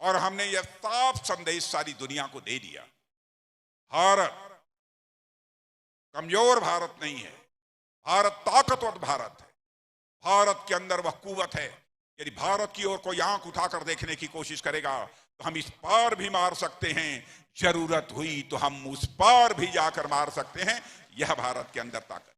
और हमने यह साफ संदेश सारी दुनिया को दे दिया, भारत कमजोर भारत नहीं है, भारत ताकतवर भारत है। भारत के अंदर वह कुवत है, यदि भारत की ओर कोई आंख उठाकर देखने की कोशिश करेगा तो हम इस पार भी मार सकते हैं, जरूरत हुई तो हम उस पार भी जाकर मार सकते हैं। यह भारत के अंदर ताकत।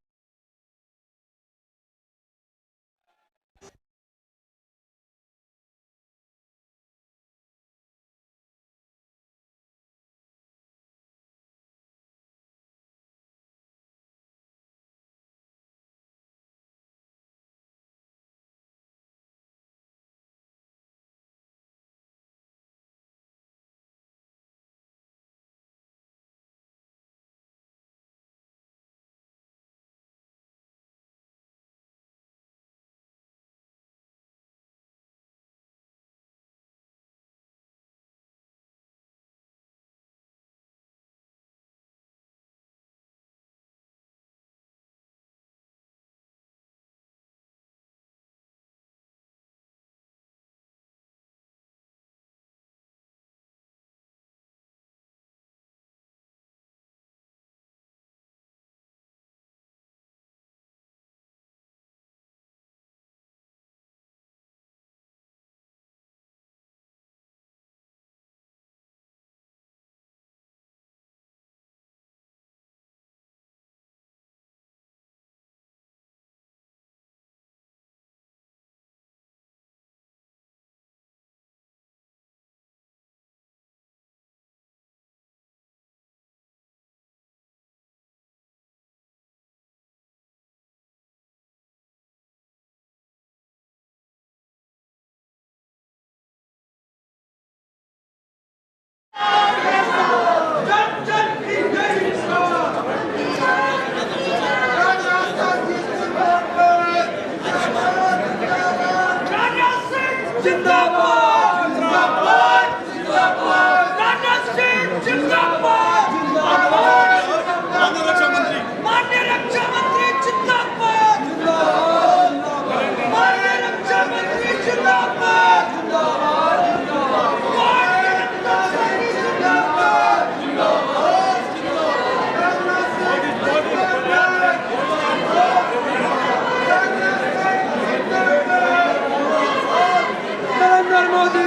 मोदी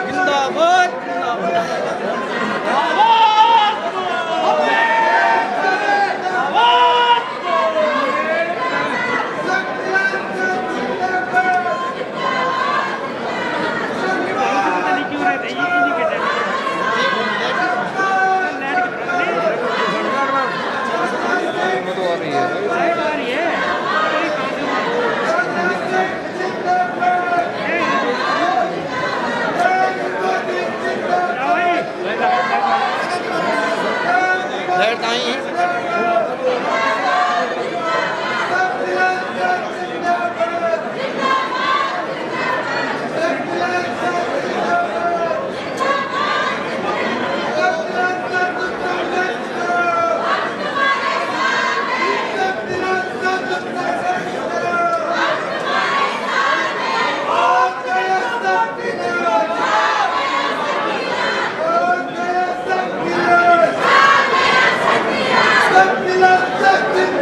जिंदाबाद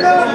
No.